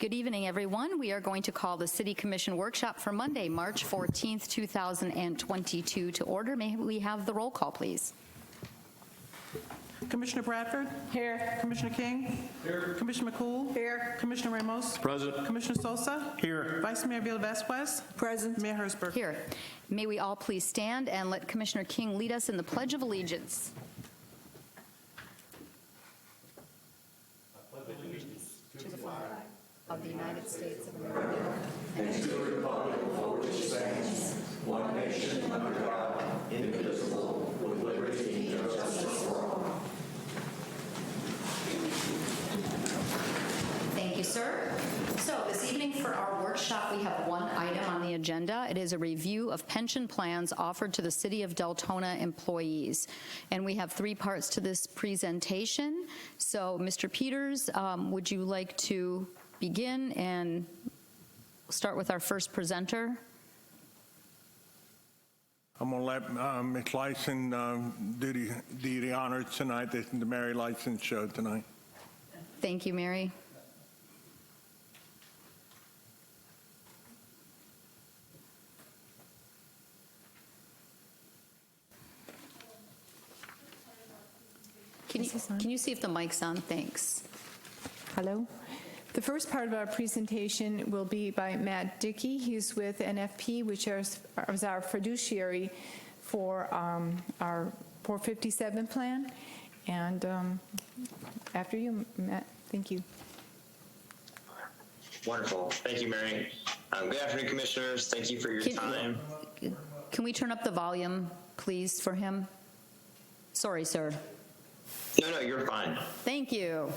Good evening, everyone. We are going to call the City Commission workshop for Monday, March 14th, 2022 to order. May we have the roll call, please? Commissioner Bradford? Here. Commissioner King? Here. Commissioner McCool? Here. Commissioner Ramos? Present. Commissioner Sosa? Here. Vice Mayor Villavasquez? Present. Mayor Hersberg? Here. May we all please stand and let Commissioner King lead us in the Pledge of Allegiance. To the flag of the United States of America and to the republic for which it stands, one nation under God, indivisible, with liberty and justice for all. Thank you, sir. So this evening for our workshop, we have one item on the agenda. It is a review of pension plans offered to the City of Deltona employees. And we have three parts to this presentation. So, Mr. Peters, would you like to begin and start with our first presenter? I'm going to let Ms. Lyson do the honors tonight, the Mary Lyson show tonight. Thank you, Mary. Can you see if the mic's on? Thanks. Hello. The first part of our presentation will be by Matt Dickey. He's with NFP, which is our fiduciary for our 457 plan. And after you, Matt, thank you. Wonderful. Thank you, Mary. Good afternoon, Commissioners. Thank you for your time. Can we turn up the volume, please, for him? Sorry, sir. No, you're fine. Thank you.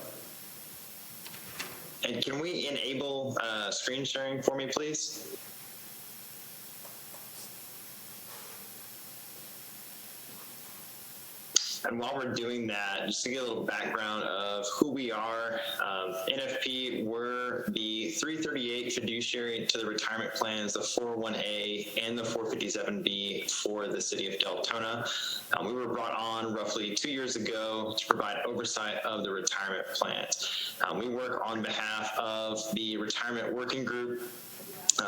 And can we enable screen sharing for me, please? And while we're doing that, just to get a little background of who we are, NFP, we're the 338 fiduciary to the retirement plans, the 401A and the 457B for the City of Deltona. We were brought on roughly 2 years ago to provide oversight of the retirement plans. We work on behalf of the retirement working group.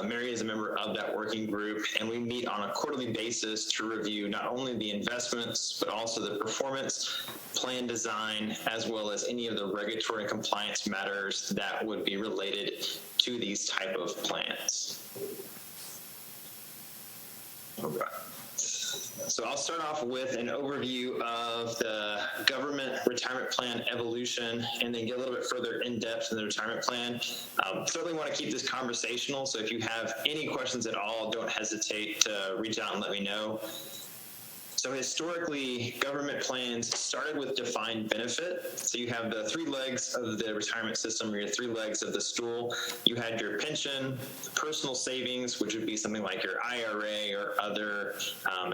Mary is a member of that working group, and we meet on a quarterly basis to review not only the investments, but also the performance, plan design, as well as any of the regulatory and compliance matters that would be related to these type of plans. Okay. So I'll start off with an overview of the government retirement plan evolution and then get a little bit further in depth in the retirement plan. Certainly want to keep this conversational, so if you have any questions at all, don't hesitate to reach out and let me know. So historically, government plans started with defined benefit. So you have the three legs of the retirement system, or your three legs of the stool. You had your pension, personal savings, which would be something like your IRA or other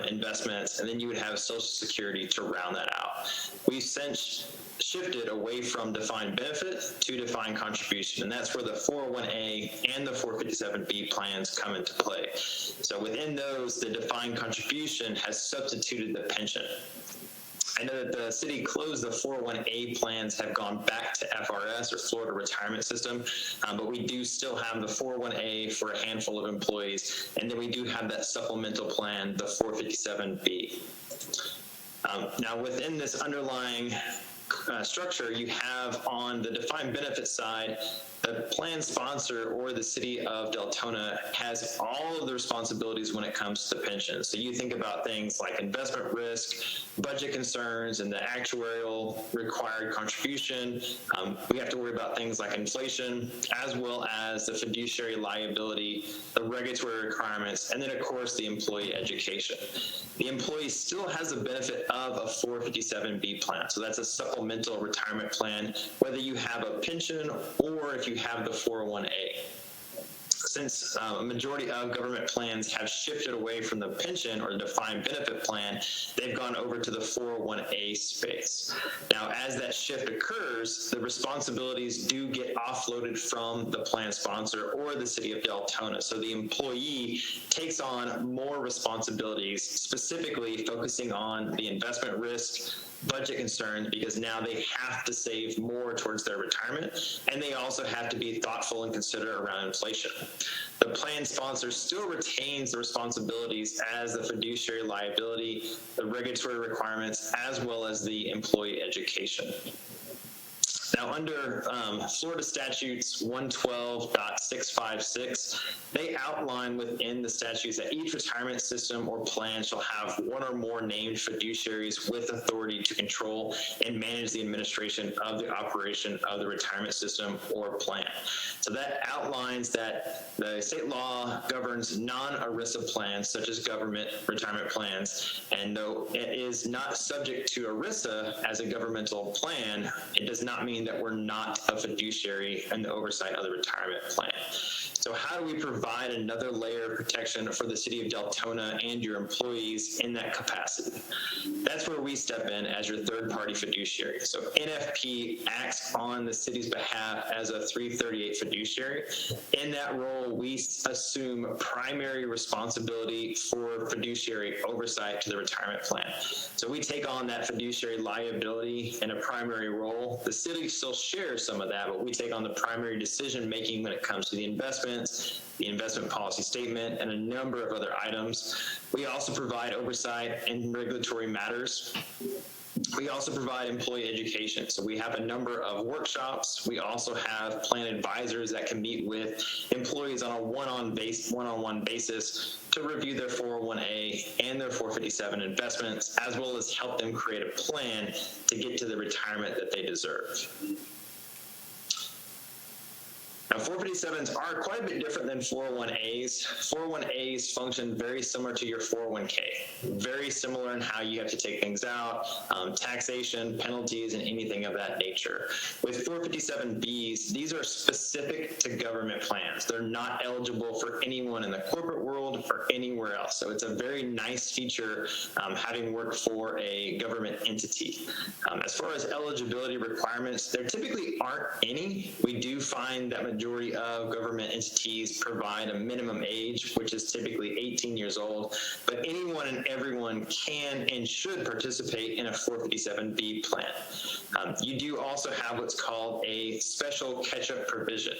investments, and then you would have Social Security to round that out. We've since shifted away from defined benefit to defined contribution, and that's where the 401A and the 457B plans come into play. So within those, the defined contribution has substituted the pension. I know that the city closed the 401A plans, have gone back to FRS, or Florida Retirement System, but we do still have the 401A for a handful of employees, and then we do have that supplemental plan, the 457B. Now within this underlying structure, you have on the defined benefit side, the plan sponsor or the City of Deltona has all of the responsibilities when it comes to pensions. So you think about things like investment risk, budget concerns, and the actuarial required contribution. We have to worry about things like inflation, as well as the fiduciary liability, the regulatory requirements, and then of course the employee education. The employee still has the benefit of a 457B plan. So that's a supplemental retirement plan, whether you have a pension or if you have the 401A. Since a majority of government plans have shifted away from the pension or the defined benefit plan, they've gone over to the 401A space. Now, as that shift occurs, the responsibilities do get offloaded from the plan sponsor or the City of Deltona. So the employee takes on more responsibilities, specifically focusing on the investment risk, budget concerns because now they have to save more towards their retirement, and they also have to be thoughtful and considerate around inflation. The plan sponsor still retains the responsibilities as the fiduciary liability, the regulatory requirements, as well as the employee education. Now, under Florida Statutes 112.656, they outline within the statutes that each retirement system or plan shall have one or more named fiduciaries with authority to control and manage the administration of the operation of the retirement system or plan. So that outlines that the state law governs non-ERISA plans, such as government retirement plans, and though it is not subject to ERISA as a governmental plan, it does not mean that we're not a fiduciary in the oversight of the retirement plan. So how do we provide another layer of protection for the city of Deltona and your employees in that capacity? That's where we step in as your third-party fiduciary. So NFP acts on the city's behalf as a 338 fiduciary. In that role, we assume primary responsibility for fiduciary oversight to the retirement plan. So we take on that fiduciary liability in a primary role. The city still shares some of that, but we take on the primary decision-making when it comes to the investment, the investment policy statement, and a number of other items. We also provide oversight in regulatory matters. We also provide employee education. So we have a number of workshops. We also have plan advisors that can meet with employees on a one-on-one basis to review their 401A and their 457 investments, as well as help them create a plan to get to the retirement that they deserve. Now, 457s are quite a bit different than 401As. 401As function very similar to your 401K, very similar in how you have to take things out, taxation, penalties, and anything of that nature. With 457Bs, these are specific to government plans. They're not eligible for anyone in the corporate world or anywhere else. So it's a very nice feature having worked for a government entity. As far as eligibility requirements, there typically aren't any. We do find that majority of government entities provide a minimum age, which is typically 18 years old, but anyone and everyone can and should participate in a 457B plan. You do also have what's called a special catch-up provision.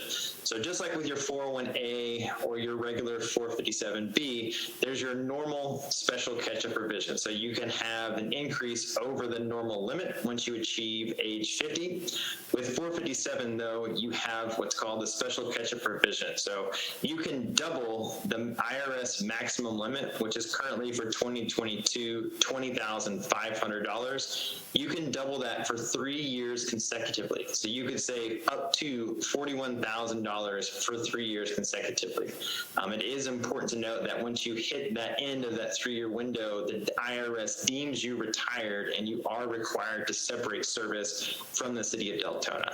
So just like with your 401A or your regular 457B, there's your normal special catch-up provision. So you can have an increase over the normal limit once you achieve age 50. With 457, though, you have what's called the special catch-up provision. So you can double the IRS maximum limit, which is currently for 2022, $20,500. You can double that for 3 years consecutively. So you could save up to $41,000 for 3 years consecutively. It is important to note that once you hit that end of that 3-year window, the IRS deems you retired and you are required to separate service from the city of Deltona.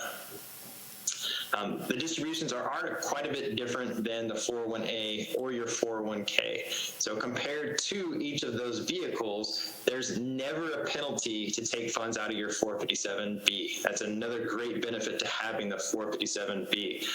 The distributions are quite a bit different than the 401A or your 401K. So compared to each of those vehicles, there's never a penalty to take funds out of your 457B. That's another great benefit to having the 457B.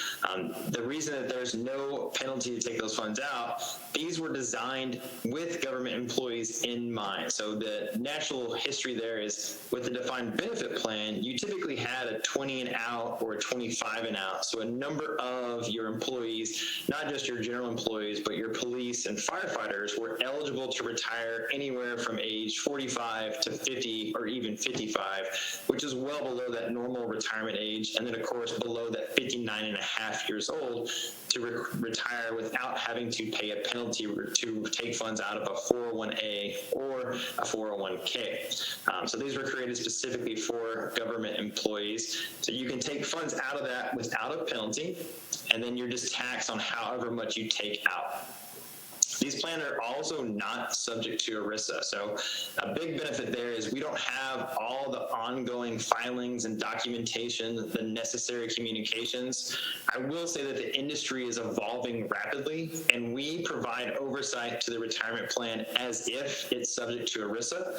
The reason that there's no penalty to take those funds out, these were designed with government employees in mind. So the natural history there is with the defined benefit plan, you typically had a 20 and out or a 25 and out. So a number of your employees, not just your general employees, but your police and firefighters were eligible to retire anywhere from age 45 to 50 or even 55, which is well below that normal retirement age. And then of course, below that 59 and a half years old to retire without having to pay a penalty to take funds out of a 401A or a 401K. So these were created specifically for government employees. So you can take funds out of that without a penalty, and then you're just taxed on however much you take out. These plans are also not subject to ERISA. So a big benefit there is we don't have all the ongoing filings and documentation, the necessary communications. I will say that the industry is evolving rapidly, and we provide oversight to the retirement plan as if it's subject to ERISA.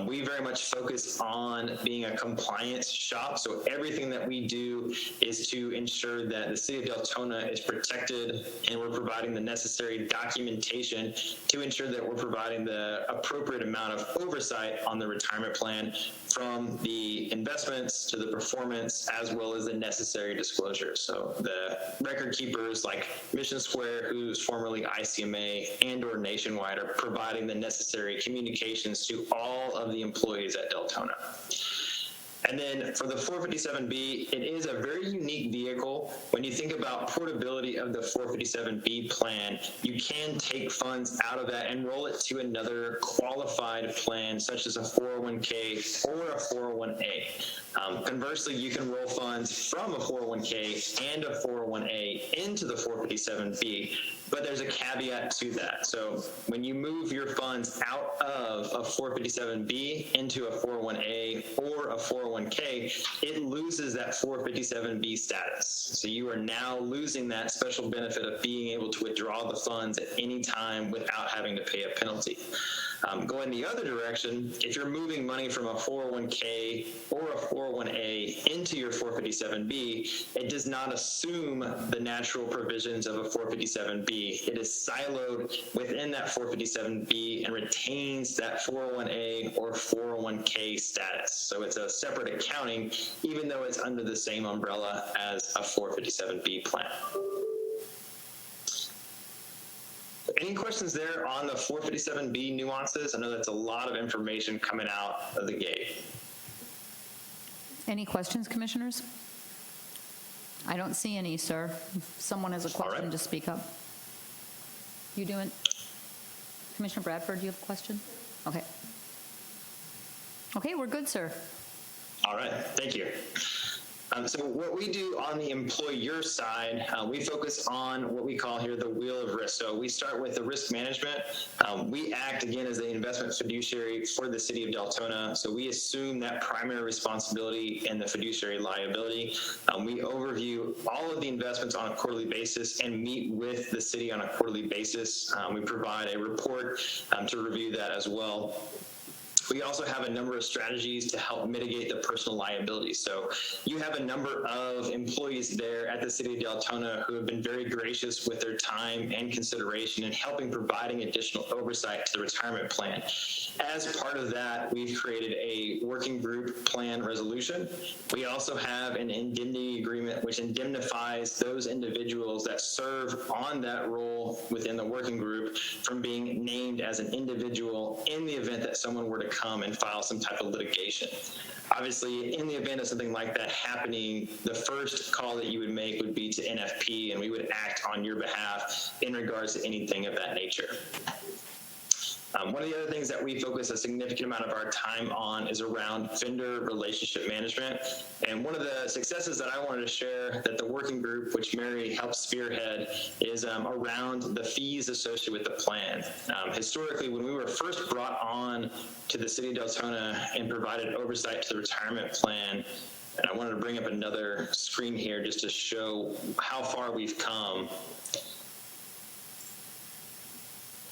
We very much focus on being a compliance shop. So everything that we do is to ensure that the city of Deltona is protected, and we're providing the necessary documentation communication to ensure that we're providing the appropriate amount of oversight on the retirement plan, from the investments to the performance, as well as the necessary disclosures. So the record keepers like Mission Square, who's formerly ICMA, and or Nationwide, are providing the necessary communications to all of the employees at Deltona. And then for the 457B, it is a very unique vehicle. When you think about portability of the 457B plan, you can take funds out of that and roll it to another qualified plan, such as a 401k or a 401a. Conversely, you can roll funds from a 401k and a 401a into the 457B, but there's a caveat to that. So when you move your funds out of a 457B into a 401a or a 401k, it loses that 457B status. So you are now losing that special benefit of being able to withdraw the funds at any time without having to pay a penalty. Going the other direction, if you're moving money from a 401k or a 401a into your 457b, it does not assume the natural provisions of a 457b. It is siloed within that 457b and retains that 401a or 401k status. So it's a separate accounting, even though it's under the same umbrella as a 457b plan. Any questions there on the 457B nuances? I know that's a lot of information coming out of the gate. Any questions, commissioners? I don't see any, sir. If someone has a question, just speak up. You doing? Commissioner Bradford, do you have a question? Okay. Okay, we're good, sir. All right, thank you. So what we do on the employer side, we focus on what we call here the wheel of risk. So we start with the risk management. We act, again, as the investment fiduciary for the city of Deltona. So we assume that primary responsibility and the fiduciary liability. We overview all of the investments on a quarterly basis and meet with the city on a quarterly basis. We provide a report to review that as well. We also have a number of strategies to help mitigate the personal liability. So you have a number of employees there at the city of Deltona who have been very gracious with their time and consideration in helping providing additional oversight to the retirement plan. As part of that, we've created a working group plan resolution. We also have an indemnity agreement which indemnifies those individuals that serve on that role within the working group from being named as an individual in the event that someone were to come and file some type of litigation. Obviously, in the event of something like that happening, the first call that you would make would be to NFP, and we would act on your behalf in regards to anything of that nature. One of the other things that we focus a significant amount of our time on is around vendor relationship management. And one of the successes that I wanted to share that the working group, which Mary helped spearhead, is around the fees associated with the plan. Historically, when we were first brought on to the city of Deltona and provided oversight to the retirement plan, and I wanted to bring up another screen here just to show how far we've come.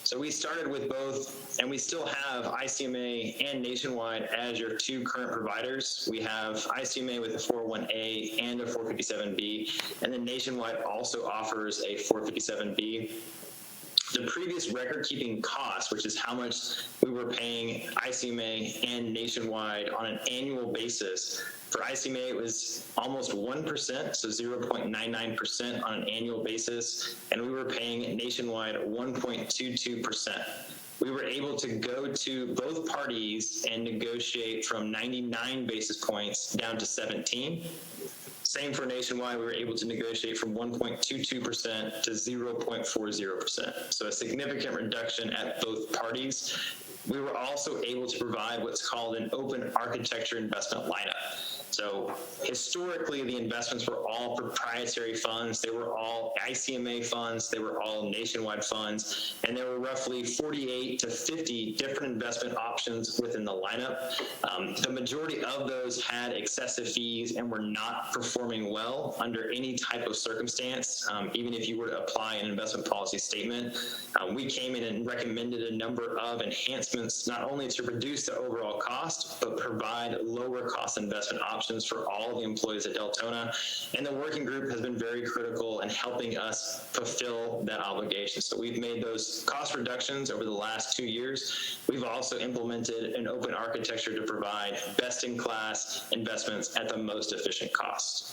So we started with both, and we still have ICMA and Nationwide as your two current providers. We have ICMA with a 401A and a 457B, and then Nationwide also offers a 457B. The previous record-keeping cost, which is how much we were paying ICMA and Nationwide on an annual basis. For ICMA, it was almost 1%, so 0.99% on an annual basis, and we were paying Nationwide 1.22%. We were able to go to both parties and negotiate from 99 basis points down to 17. Same for Nationwide, we were able to negotiate from 1.22% to 0.40%. So a significant reduction at both parties. We were also able to provide what's called an open architecture investment lineup. So historically, the investments were all proprietary funds. They were all ICMA funds. They were all Nationwide funds. And there were roughly 48 to 50 different investment options within the lineup. The majority of those had excessive fees and were not performing well under any type of circumstance, even if you were to apply an investment policy statement. We came in and recommended a number of enhancements, not only to reduce the overall cost, but provide lower cost investment options options for all the employees at Deltona. And the working group has been very critical in helping us fulfill that obligation. So we've made those cost reductions over the last 2 years. We've also implemented an open architecture to provide best-in-class investments at the most efficient cost.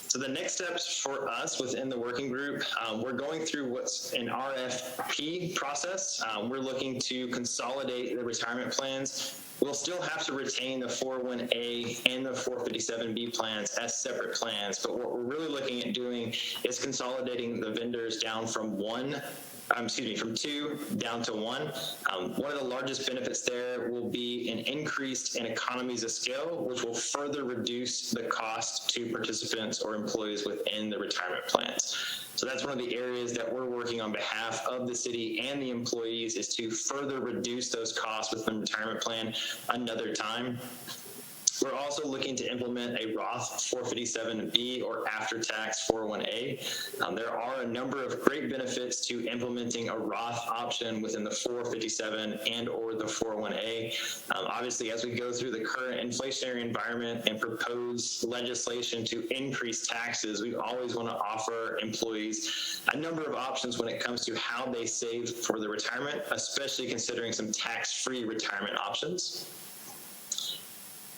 So the next steps for us within the working group, we're going through what's an RFP process. We're looking to consolidate the retirement plans. We'll still have to retain the 401A and the 457B plans as separate plans, but what we're really looking at doing is consolidating the vendors down from from 2 down to 1. One of the largest benefits there will be an increase in economies of scale, which will further reduce the cost to participants or employees within the retirement plans. So that's one of the areas that we're working on behalf of the city and the employees, is to further reduce those costs within the retirement plan another time. We're also looking to implement a Roth 457B or after-tax 401A. There are a number of great benefits to implementing a Roth option within the 457 and or the 401A. Obviously, as we go through the current inflationary environment and propose legislation to increase taxes, we always want to offer employees a number of options when it comes to how they save for the retirement, especially considering some tax-free retirement options.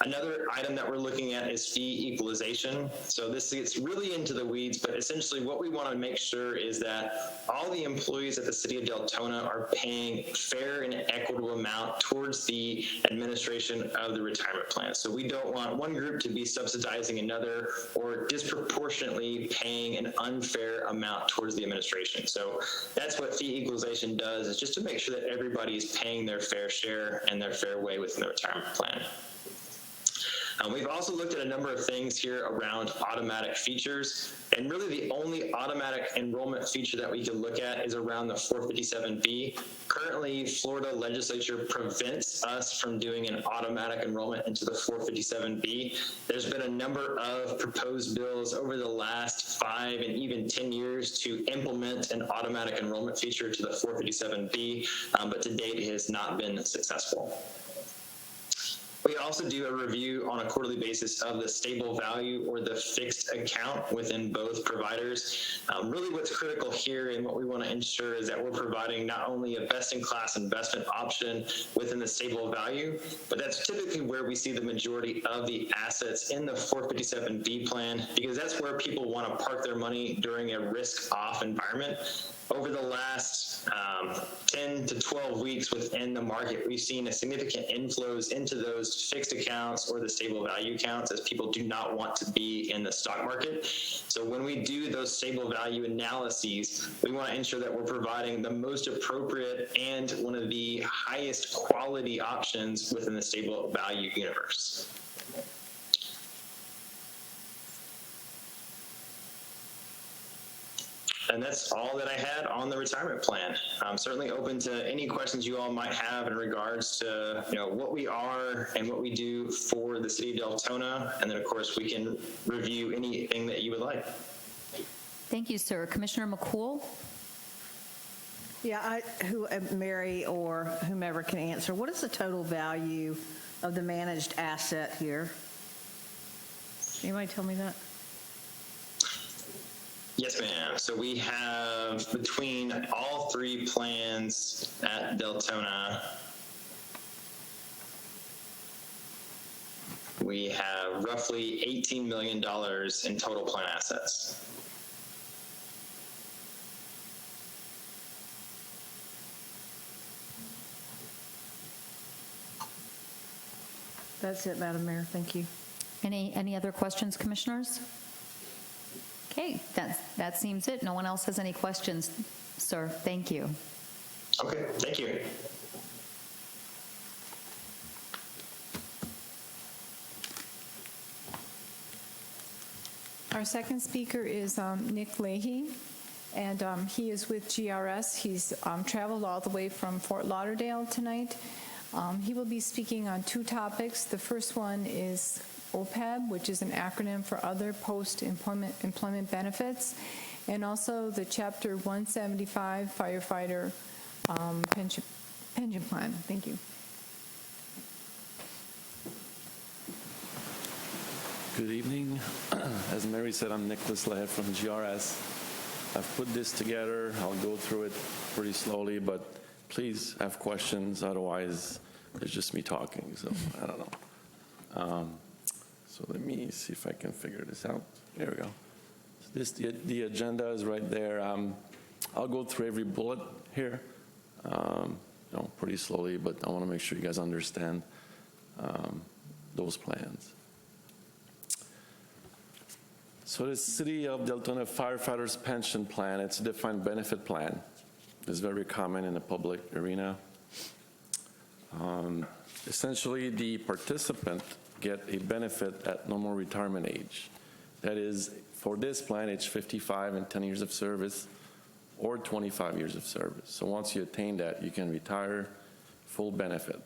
Another item that we're looking at is fee equalization. So this gets really into the weeds, but essentially what we want to make sure is that all the employees at the city of Deltona are paying fair and equitable amount towards the administration of the retirement plan. So we don't want one group to be subsidizing another or disproportionately paying an unfair amount towards the administration. So that's what fee equalization does, is just to make sure that everybody is paying their fair share and their fair way within the retirement plan. We've also looked at a number of things here around automatic features, and really the only automatic enrollment feature that we can look at is around the 457B. Currently, Florida legislature prevents us from doing an automatic enrollment into the 457B. There's been a number of proposed bills over the last 5 and even 10 years to implement an automatic enrollment feature to the 457B, but to date it has not been successful. We also do a review on a quarterly basis of the stable value or the fixed account within both providers. Really what's critical here and what we want to ensure is that we're providing not only a best-in-class investment option within the stable value, but that's typically where we see the majority of the assets in the 457B plan, because that's where people want to park their money during a risk-off environment. Over the last 10 to 12 weeks within the market, we've seen a significant inflows into those fixed accounts or the stable value accounts, as people do not want to be in the stock market. So when we do those stable value analyses, we want to ensure that we're providing the most appropriate and one of the highest quality options within the stable value universe. And that's all that I had on the retirement plan. I'm certainly open to any questions you all might have in regards to what we are and what we do for the city of Deltona. And then, of course, we can review anything that you would like. Thank you, sir. Commissioner McCool? Yeah, Mary or whomever can answer. What is the total value of the managed asset here? Anybody tell me that? Yes, ma'am. So we have, between all 3 plans at Deltona, we have roughly $18 million in total plan assets. That's it, Madam Mayor. Thank you. Any other questions, commissioners? Okay, that seems it. No one else has any questions, sir. Thank you. Okay, thank you. Our second speaker is Nick Leahy, and he is with GRS. He's traveled all the way from Fort Lauderdale tonight. He will be speaking on 2 topics. The first one is OPEB, which is an acronym for Other Post-Employment Benefits, and also the Chapter 175 Firefighter pension plan. Thank you. Good evening. As Mary said, I'm Nicholas Leher from GRS. I've put this together. I'll go through it pretty slowly, but please have questions. Otherwise, it's just me talking, so I don't know. So let me see if I can figure this out. There we go. So the agenda is right there. I'll go through every bullet here, pretty slowly, but I want to make sure you guys understand those plans. So the City of Deltona Firefighters Pension Plan, it's a defined benefit plan. It's very common in the public arena. Essentially, the participant get a benefit at normal retirement age. That is, for this plan, it's 55 and 10 years of service or 25 years of service. So once you attain that, you can retire full benefit.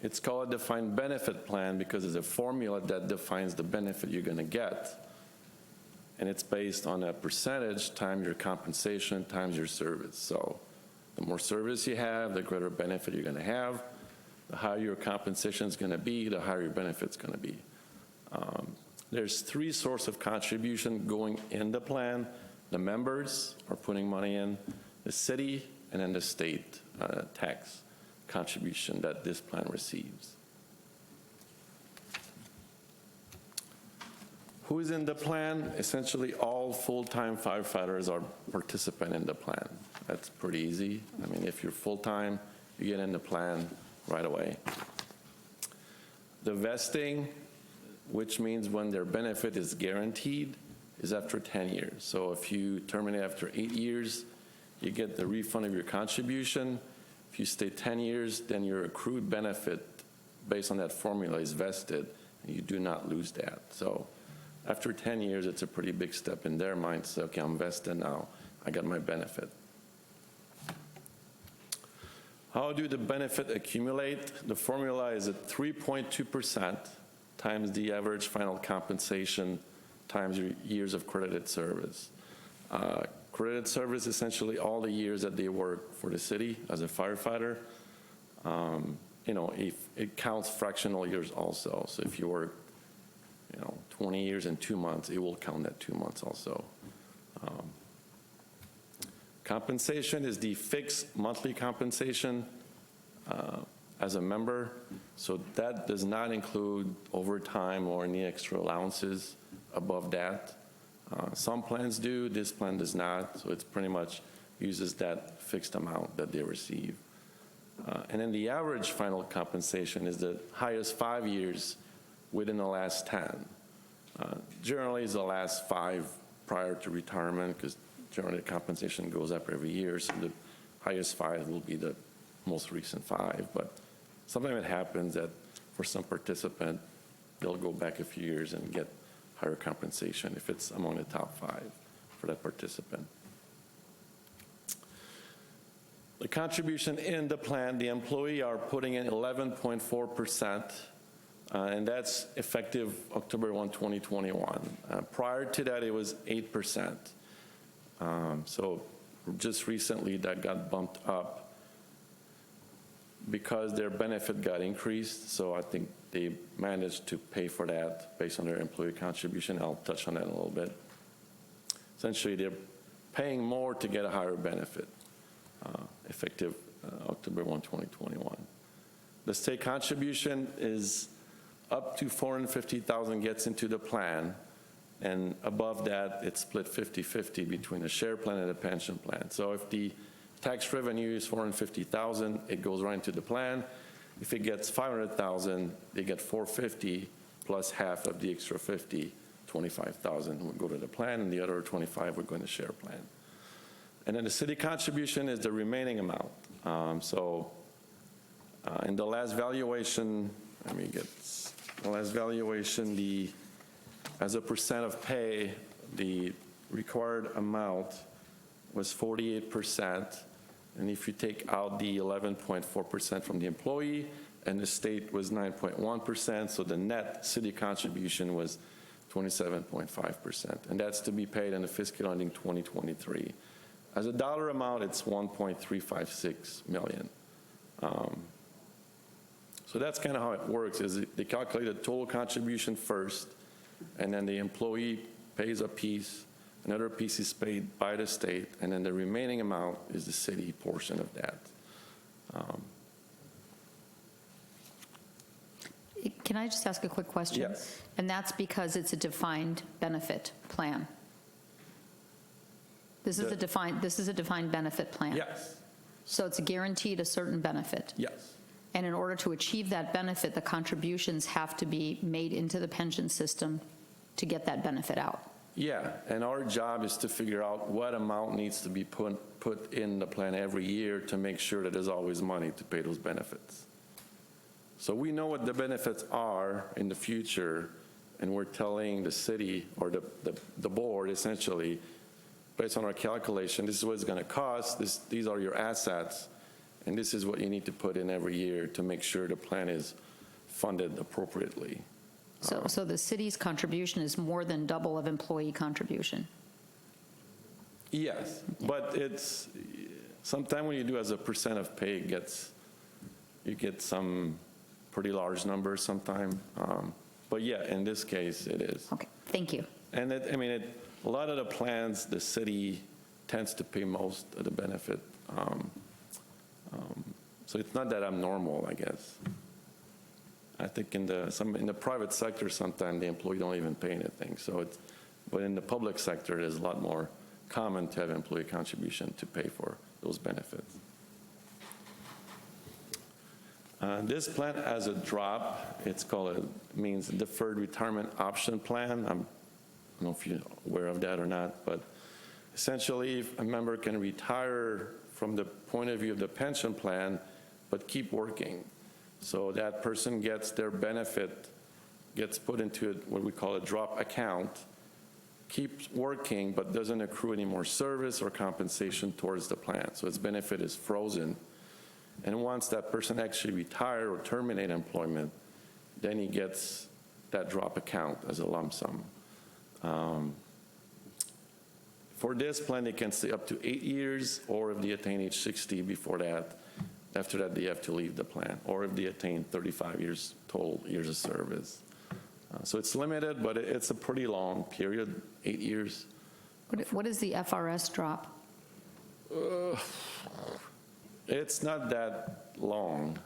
It's called a defined benefit plan because it's a formula that defines the benefit you're going to get. And it's based on a percentage times your compensation times your service. So the more service you have, the greater benefit you're going to have. The higher your compensation is going to be, the higher your benefit's going to be. There's three sources of contribution going in the plan. The members are putting money in, the city, and then the state tax contribution that this plan receives. Who is in the plan? Essentially, all full-time firefighters are participant in the plan. That's pretty easy. I mean, if you're full-time, you get in the plan right away. The vesting, which means when their benefit is guaranteed, is after 10 years. So if you terminate after 8 years, you get the refund of your contribution. If you stay 10 years, then your accrued benefit based on that formula is vested, and you do not lose that. So after 10 years, it's a pretty big step in their mind. So, okay, I'm vested now. I got my benefit. How do the benefit accumulate? The formula is at 3.2% times the average final compensation times your years of credited service. Credited service, essentially all the years that they work for the city as a firefighter. If it counts fractional years also. So if you work, 20 years and 2 months, it will count that 2 months also. Compensation is the fixed monthly compensation as a member. So that does not include overtime or any extra allowances above that. Some plans do, this plan does not, so it's pretty much uses that fixed amount that they receive. And then the average final compensation is the highest 5 years within the last 10. Generally, it's the last 5 prior to retirement, because generally the compensation goes up every year, so the highest 5 will be the most recent 5. But sometimes it happens that for some participant, they'll go back a few years and get higher compensation if it's among the top 5 for that participant. The contribution in the plan, the employee are putting in 11.4%, and that's effective October 1, 2021. Prior to that, it was 8%. So just recently, that got bumped up because their benefit got increased. So I think they managed to pay for that based on their employee contribution. I'll touch on that in a little bit. Essentially, they're paying more to get a higher benefit, effective October 1, 2021. The state contribution is up to $450,000 gets into the plan, and above that, it's split 50-50 between a share plan and a pension plan. So if the tax revenue is $450,000, it goes right into the plan. If it gets $500,000, they get $450 plus half of the extra 50, $25,000 would go to the plan, and the other 25 would go in the share plan. And then the city contribution is the remaining amount. In the last valuation, as a percent of pay, the required amount was 48%. And if you take out the 11.4% from the employee, and the state was 9.1%, so the net city contribution was 27.5%. And that's to be paid in the fiscal ending 2023. As a dollar amount, it's $1.356 million. So that's kind of how it works, is they calculate the total contribution first, and then the employee pays a piece, another piece is paid by the state, and then the remaining amount is the city portion of that. Can I just ask a quick question? Yes. And that's because it's a defined benefit plan. This is a defined benefit plan. Yes, So it's guaranteed a certain benefit. yes. And in order to achieve that benefit, the contributions have to be made into the pension system to get that benefit out. Yeah, and our job is to figure out what amount needs to be put in the plan every year to make sure that there's always money to pay those benefits. So we know what the benefits are in the future, and we're telling the city or the board essentially, based on our calculation, this is what it's going to cost, these are your assets, and this is what you need to put in every year to make sure the plan is funded appropriately. So the city's contribution is more than double of employee contribution. Yes, but it's, sometimes when you do as a percent of pay, you get some pretty large numbers sometime. But yeah, in this case, it is. Okay, thank you. And a lot of the plans, the city tends to pay most of the benefit. So it's not that abnormal, I guess. I think in the private sector, sometimes the employee don't even pay anything. But in the public sector, it is a lot more common to have employee contribution to pay for those benefits. This plan has a drop. Means Deferred Retirement Option Plan. I don't know if you're aware of that or not, but essentially, if a member can retire from the point of view of the pension plan, but keep working. So that person gets their benefit, gets put into what we call a drop account, keeps working, but doesn't accrue any more service or compensation towards the plan. So its benefit is frozen. And once that person actually retire or terminate employment, then he gets that drop account as a lump sum. For this plan, they can stay up to 8 years, or if they attain age 60 before that, after that, they have to leave the plan, or if they attain 35 years total years of service. So it's limited, but it's a pretty long period, 8 years. What is the FRS drop? It's not that long.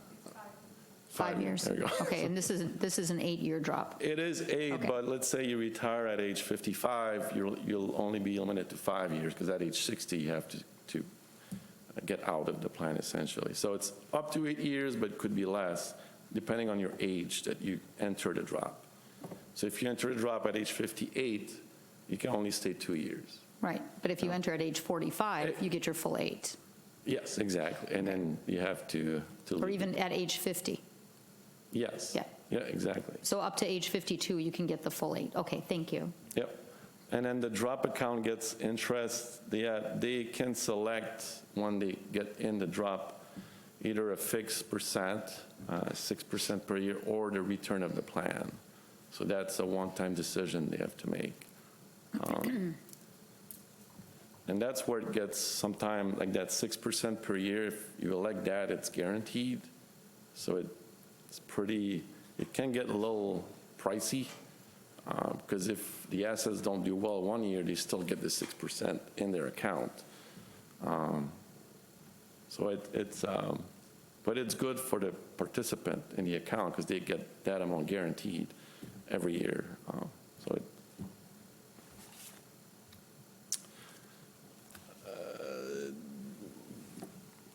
5 years? There you go. Okay, and this is an 8-year drop. It is 8, Okay. but let's say you retire at age 55, you'll only be limited to 5 years, because at age 60, you have to get out of the plan, essentially. So it's up to 8 years, but could be less, depending on your age that you enter the drop. So if you enter the drop at age 58, you can only stay 2 years. Right, but if you enter at age 45, you get your full 8. Yes, exactly. And then you have to Or leave. even at age 50. Yes. Yeah. Yeah, exactly. So up to age 52, you can get the full 8. Okay, thank you. Yep. And then the drop account gets interest. They can select when they get in the drop either a fixed percent, 6% per year, or the return of the plan. So that's a one-time decision they have to make. And that's where it gets sometime like that 6% per year. If you elect that, it's guaranteed. So it can get a little pricey. Because if the assets don't do well one year, they still get the 6% in their account. But it's good for the participant in the account because they get that amount guaranteed every year.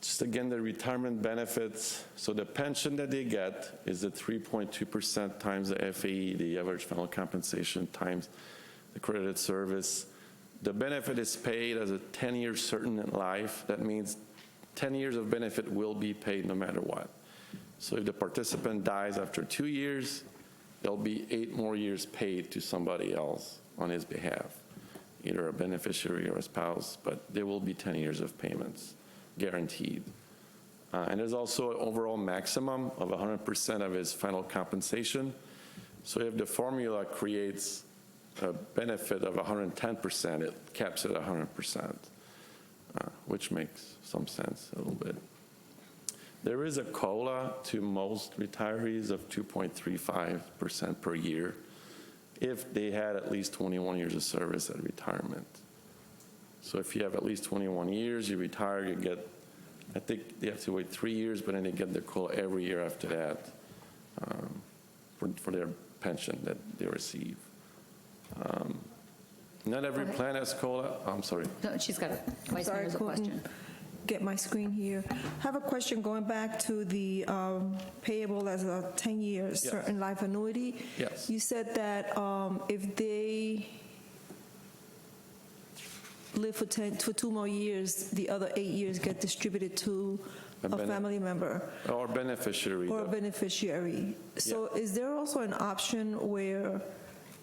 Just again, the retirement benefits. So the pension that they get is the 3.2% times the FAE, the average final compensation, times the credited service. The benefit is paid as a 10-year certain in life. That means 10 years of benefit will be paid no matter what. So if the participant dies after 2 years, there'll be 8 more years paid to somebody else on his behalf, either a beneficiary or a spouse, but there will be 10 years of payments guaranteed. And there's also an overall maximum of 100% of his final compensation. So if the formula creates a benefit of 110%, it caps it at 100%, which makes some sense a little bit. There is a COLA to most retirees of 2.35% per year if they had at least 21 years of service at retirement. So if you have at least 21 years, you retire, you get, I think they have to wait 3 years, but then they get the COLA every year after that for their pension that they receive. Not every plan has COLA. I'm sorry. No, she's got a, Vice Mayor has a question. Get my screen here. I have a question going back to the payable as a 10 years Yes. certain life annuity. Yes. You said that if they live for 2 more years, the other 8 years get distributed to a family member Or beneficiary. or a beneficiary. So is there also an option where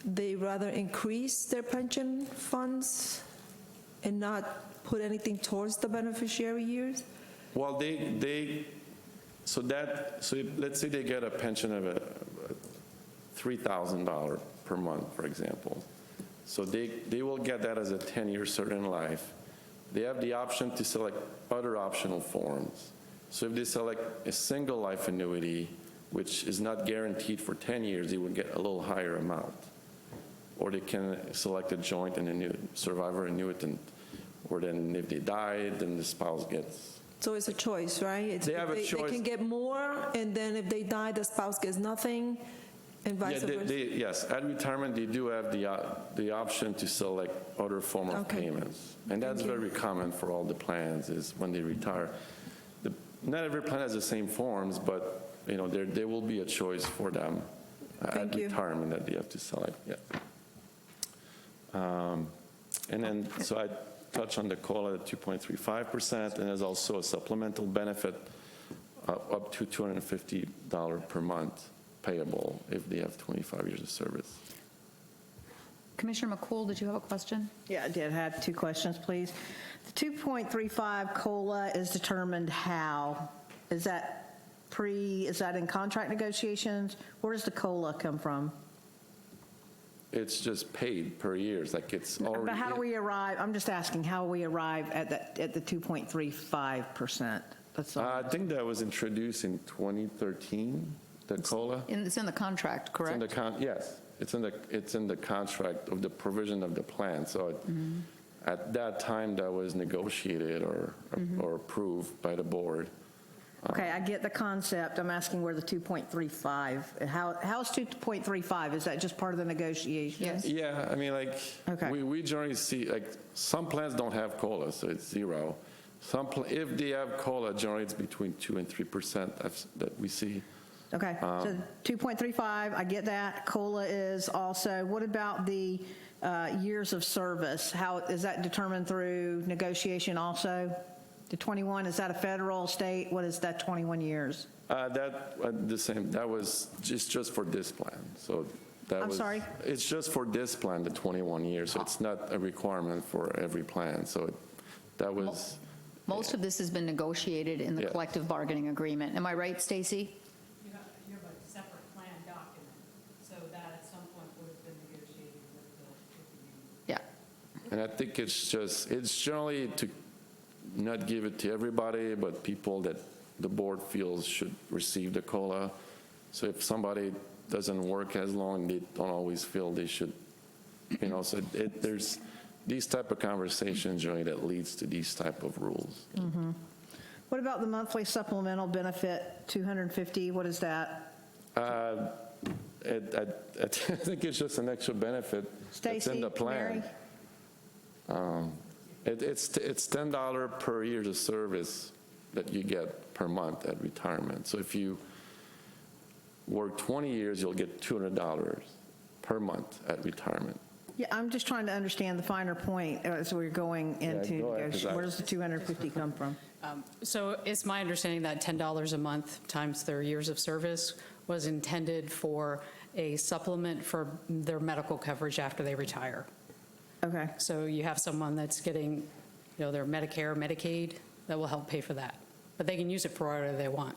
they rather increase their pension funds and not put anything towards the beneficiary years? Well, so let's say they get a pension of $3,000 per month, for example. So they will get that as a 10-year certain life. They have the option to select other optional forms. So if they select a single life annuity, which is not guaranteed for 10 years, they would get a little higher amount. Or they can select a joint and survivor annuitant, or then if they die, then the spouse gets. So it's a choice, right? They have a They choice. can get more, and then if they die, the spouse gets nothing, and vice versa? Yes, at retirement, they do have the option to select other form of Okay. payments. And that's Thank you. very common for all the plans, is when they retire. Not every plan has the same forms, but, there will be a choice for them at Thank you. retirement that they have to select, yeah. And then, so I touched on the COLA at 2.35%, and there's also a supplemental benefit up to $250 per month payable if they have 25 years of service. Commissioner McCool, did you have a question? Yeah, I did. I had 2 questions, please. The 2.35 COLA is determined how? Is that in contract negotiations? Where does the COLA come from? It's just paid per year. It's like it's already. But how do we arrive, I'm just asking, how we arrive at the 2.35%? That's all. I think that was introduced in 2013, the COLA. It's in the contract, It's in correct? yes, it's in the contract of the provision of the plan. So at that time, that was negotiated or approved by the board. Okay, I get the concept. I'm asking where the 2.35, how is 2.35? Is that just part of the negotiation? Yes. Yeah, I mean, like, Okay. we generally see, like, some plans don't have COLA, so it's 0. If they have COLA, generally it's between 2 and 3% that we see. Okay, so 2.35, I get that. COLA is also, what about the years of service? How is that determined through negotiation also? The 21, is that a federal, state? What is that 21 years? The same, that was just for this plan, so that I'm was. sorry? It's just for this plan, the 21 years, so it's not a requirement for every plan, so that was. Most of this has been negotiated in the Yeah. collective bargaining agreement. Am I right, Stacy? You have a separate plan document, so that at some point would have been negotiated with the union. Yeah. And I think it's generally to not give it to everybody, but people that the board feels should receive the COLA. So if somebody doesn't work as long, they don't always feel they should, so there's these type of conversations generally that leads to these type of rules. What about the monthly supplemental benefit, 250? What is that? I think it's just an extra benefit that's Stacy, in the plan. Mary? It's $10 per year of service that you get per month at retirement. So if you work 20 years, you'll get $200 per month at retirement. Yeah, I'm just trying to understand the finer point as we're going into go ahead, 'cause negotiation. Where does the 250 come from? So it's my understanding that $10 a month times their years of service was intended for a supplement for their medical coverage after they retire. Okay. So you have someone that's getting, their Medicare, Medicaid, that will help pay for that. But they can use it for whatever they want.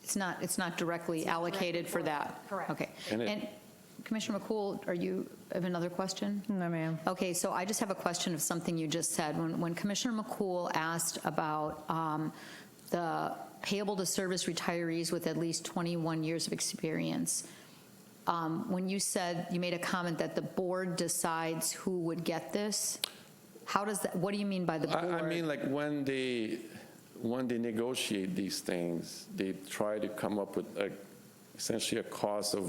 It's not directly allocated for that? Correct. Okay. And And Commissioner McCool, have another question? No, ma'am. Okay, so I just have a question of something you just said. When Commissioner McCool asked about the payable to service retirees with at least 21 years of experience. When you said, you made a comment that the board decides who would get this, how does that, what do you mean by the board? I mean, like when they negotiate these things, they try to come up with essentially a cost of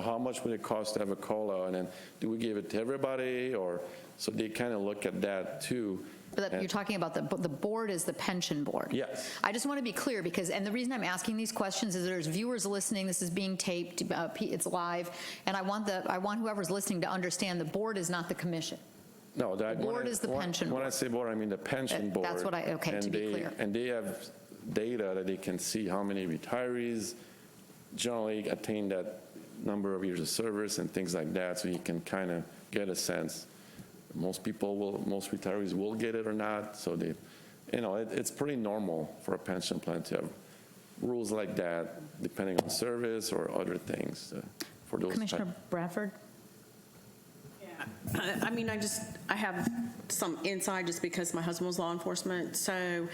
how much would it cost to have a COLA, and then do we give it to everybody, or, so they kind of look at that too. But you're talking about the board is the pension board. Yes. I just want to be clear because, and the reason I'm asking these questions is there's viewers listening, this is being taped, it's live, and I want whoever's listening to understand the board is not the commission. No, The board is the pension board. When I say board, I mean the pension board. That's what okay, to be clear. And they have data that they can see how many retirees generally attain that number of years of service and things like that, so you can kind of get a sense. Most retirees will get it or not, so they, it's pretty normal for a pension plan to have rules like that, depending on service or other things for those. Commissioner Bradford? I mean, I have some insight just because my husband was law enforcement. So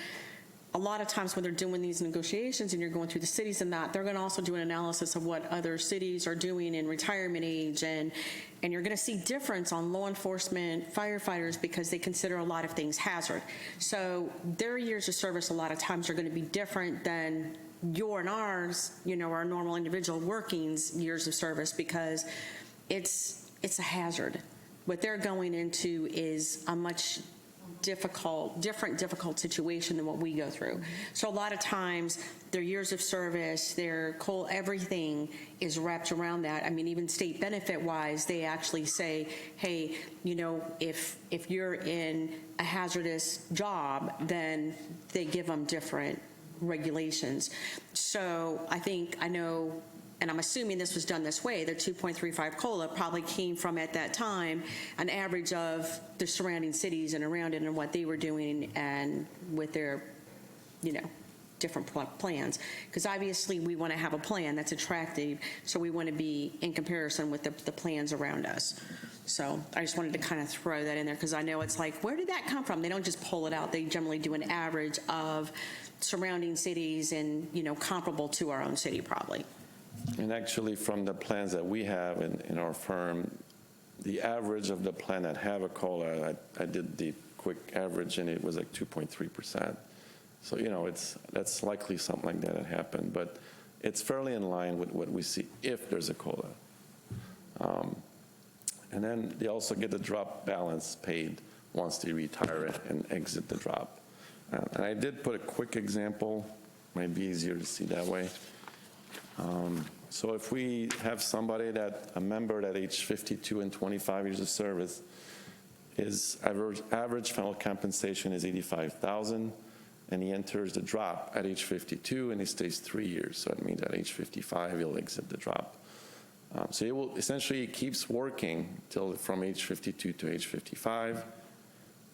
a lot of times when they're doing these negotiations and you're going through the cities and that, they're going to also do an analysis of what other cities are doing in retirement age. And you're going to see difference on law enforcement, firefighters, because they consider a lot of things hazard. So their years of service a lot of times are going to be different than your and ours, our normal individual workings years of service, because it's a hazard. What they're going into is a much different difficult situation than what we go through. So a lot of times their years of service, their everything is wrapped around that. I mean, even state benefit wise, they actually say, hey, if you're in a hazardous job, then they give them different regulations. So I know, and I'm assuming this was done this way, the 2.35 COLA probably came from, at that time, an average of the surrounding cities and around it and what they were doing and with their, different plans. Because obviously we want to have a plan that's attractive, so we want to be in comparison with the plans around us. So I just wanted to kind of throw that in there because I know it's like, where did that come from? They don't just pull it out. They generally do an average of surrounding cities and, comparable to our own city probably. And actually, from the plans that we have in our firm, the average of the plan that have a COLA, I did the quick average, and it was like 2.3%. So, that's likely something like that happened, but it's fairly in line with what we see if there's a COLA. And then they also get the drop balance paid once they retire it and exit the drop. And I did put a quick example, might be easier to see that way. So if we have a member at age 52 and 25 years of service, his average final compensation is $85,000, and he enters the drop at age 52, and he stays 3 years. So that means at age 55, he'll exit the drop. So he will essentially keeps working from age 52 to age 55,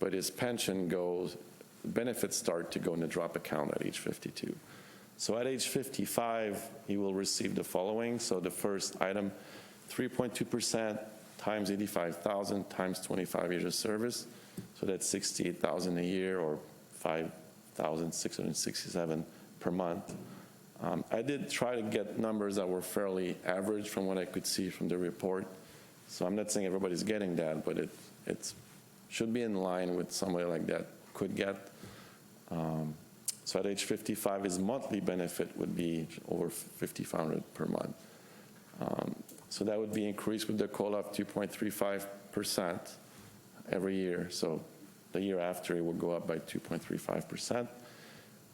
but his pension benefits start to go in the drop account at age 52. So at age 55, he will receive the following. So the first item, 3.2% times 85,000 times 25 years of service. So that's 68,000 a year, or 5,667 per month. I did try to get numbers that were fairly average from what I could see from the report. So I'm not saying everybody's getting that, but it should be in line with somebody like that could get. So at age 55, his monthly benefit would be over $5,500 per month. So that would be increased with the COLA of 2.35% every year. So the year after, it would go up by 2.35%.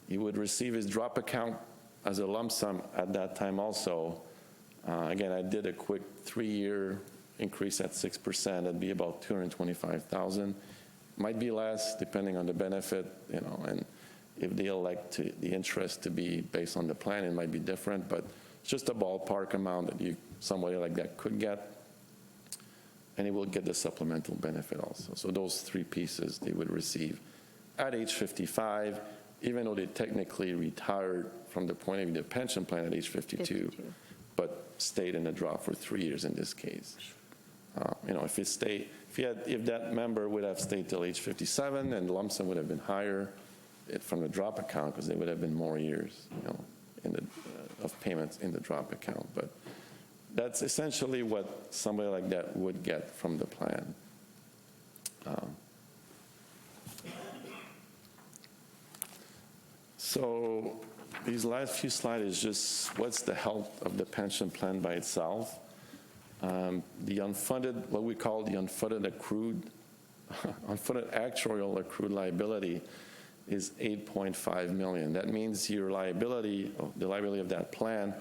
He would receive his drop account as a lump sum at that time also. Again, I did a quick 3-year increase at 6%. That'd be about $225,000. Might be less depending on the benefit, and if they elect the interest to be based on the plan, it might be different, but it's just a ballpark amount that somebody like that could get, and he will get the supplemental benefit also. So those 3 pieces they would receive at age 55, even though they technically retired from the point of view of the pension plan at age 52, but stayed in the drop for 3 years in this case. If that member would have stayed till age 57, then the lump sum would have been higher. it from the drop account because there would have been more years, in the, of payments in the drop account. But that's essentially what somebody like that would get from the plan. So these last few slides is just what's the health of the pension plan by itself. The unfunded, what we call the unfunded actuarial accrued liability is $8.5 million. That means your liability, the liability of that plan,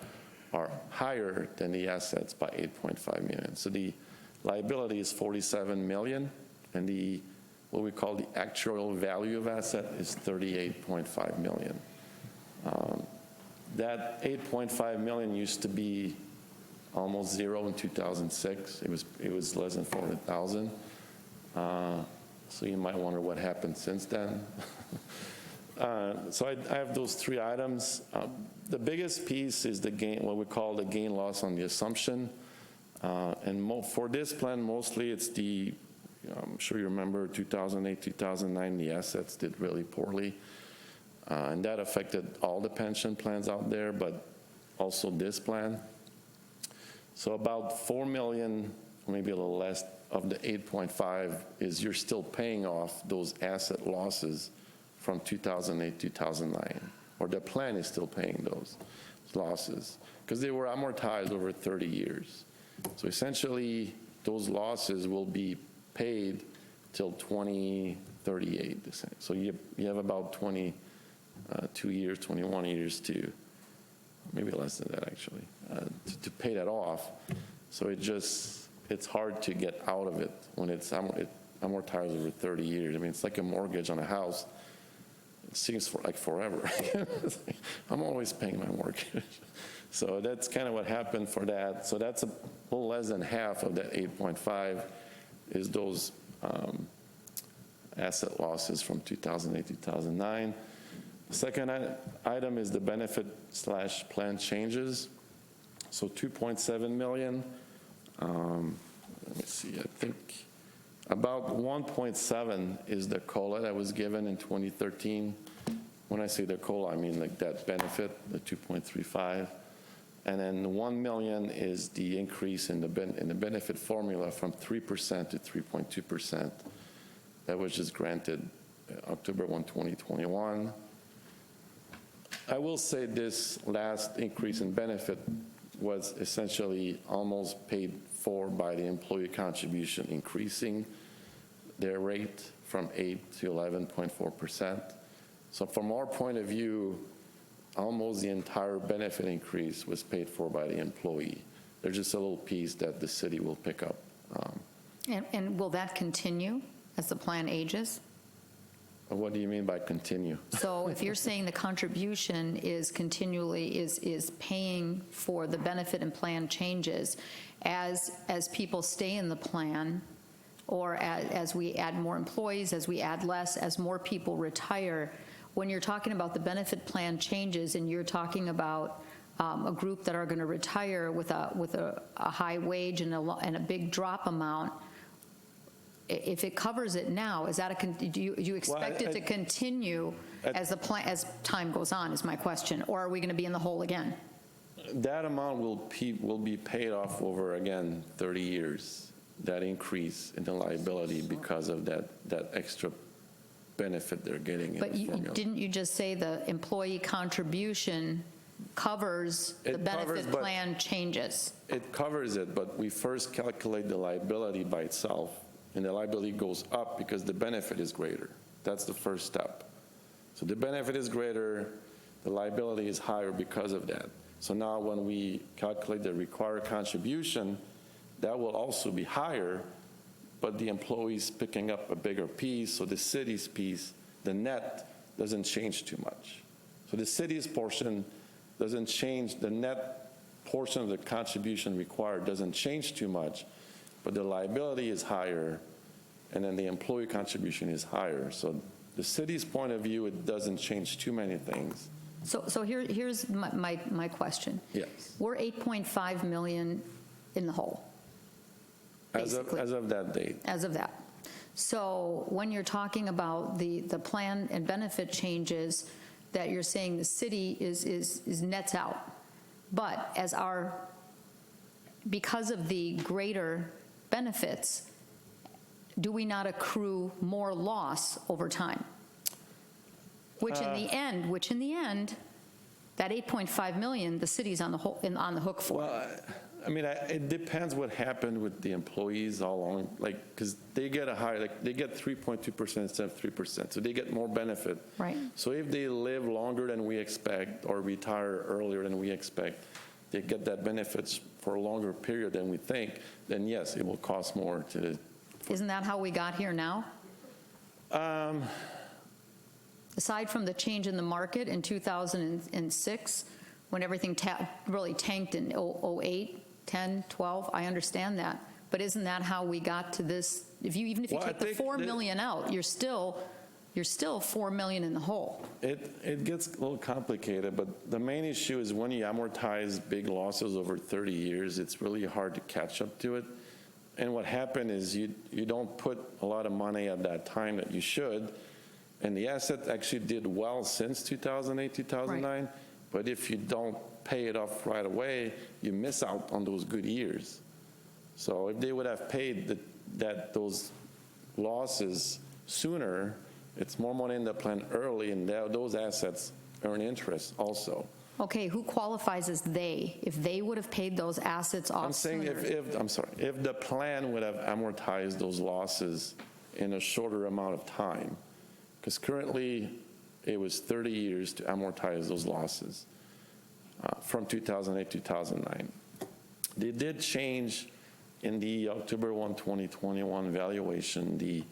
are higher than the assets by $8.5 million. So the liability is $47 million, and the what we call the actuarial value of asset is $38.5 million. That $8.5 million used to be almost zero in 2006. It was less than 400,000. So you might wonder what happened since then. So I have those three items. The biggest piece is the gain, what we call the gain loss on the assumption. And for this plan, mostly it's the, I'm sure you remember 2008, 2009, the assets did really poorly. And that affected all the pension plans out there, but also this plan. So about 4 million, or maybe a little less, of the 8.5 is you're still paying off those asset losses from 2008, 2009, or the plan is still paying those losses because they were amortized over 30 years. So essentially, those losses will be paid till 2038. So you have about 22 years, 21 years to, maybe less than that actually, to pay that off. So it's hard to get out of it when it's amortized over 30 years. I mean, it's like a mortgage on a house. It seems like forever. I'm always paying my mortgage. So that's kind of what happened for that. So that's a little less than half of that 8.5 is those asset losses from 2008, 2009. The second item is the benefit/plan changes. So 2.7 million. Let me see, I think about 1.7 is the COLA that was given in 2013. When I say the COLA, I mean like that benefit, the 2.35. And then 1 million is the increase in the benefit formula from 3% to 3.2%. That was just granted October 1, 2021. I will say this last increase in benefit was essentially almost paid for by the employee contribution, increasing their rate from 8 to 11.4%. So from our point of view, almost the entire benefit increase was paid for by the employee. There's just a little piece that the city will pick up. And will that continue as the plan ages? What do you mean by continue? So if you're saying the contribution is continually is paying for the benefit and plan changes as people stay in the plan, or as we add more employees, as we add less, as more people retire, when you're talking about the benefit plan changes and you're talking about a group that are going to retire with a high wage and a big drop amount, if it covers it now, is that do you expect it to continue as time goes on, is my question, or are we going to be in the hole again? That amount will be paid off over, again, 30 years, that increase in the liability because of that extra benefit they're getting in the formula. Didn't you just say the employee contribution covers the benefit plan changes? It covers it, but we first calculate the liability by itself. And the liability goes up because the benefit is greater. That's the first step. So the benefit is greater, the liability is higher because of that. So now when we calculate the required contribution, that will also be higher, but the employee's picking up a bigger piece, so the city's piece, the net, doesn't change too much. So the city's portion doesn't change, the net portion of the contribution required doesn't change too much, but the liability is higher, and then the employee contribution is higher. So the city's point of view, it doesn't change too many things. So here's my question. Yes. We're 8.5 million in the hole, As of that date. as of that. So when you're talking about the plan and benefit changes, that you're saying the city is nets out. But because of the greater benefits, do we not accrue more loss over time? Which in the end, that 8.5 million, the city's on the hook for. Well, I mean, it depends what happened with the employees all along, like, because they get a higher, like, they get 3.2% instead of 3%, so they get more benefit. Right. So if they live longer than we expect or retire earlier than we expect, they get that benefits for a longer period than we think, then yes, it will cost more to. Isn't that how we got here now? Aside from the change in the market in 2006, when everything really tanked in 08, 10, 12, I understand that. But isn't that how we got to this? Even if you take the $4 million out, you're still $4 million in the hole. It gets a little complicated, but the main issue is when you amortize big losses over 30 years, it's really hard to catch up to it. And what happened is you don't put a lot of money at that time that you should, and the asset actually did well since 2008, 2009, right. But if you don't pay it off right away, you miss out on those good years. So if they would have paid those losses sooner, it's more money in the plan early, and those assets earn interest also. Okay, who qualifies as they? If they would have paid those assets off sooner? I'm saying if the plan would have amortized those losses in a shorter amount of time, because currently it was 30 years to amortize those losses from 2008 to 2009. They did change in the October 1, 2021 valuation, the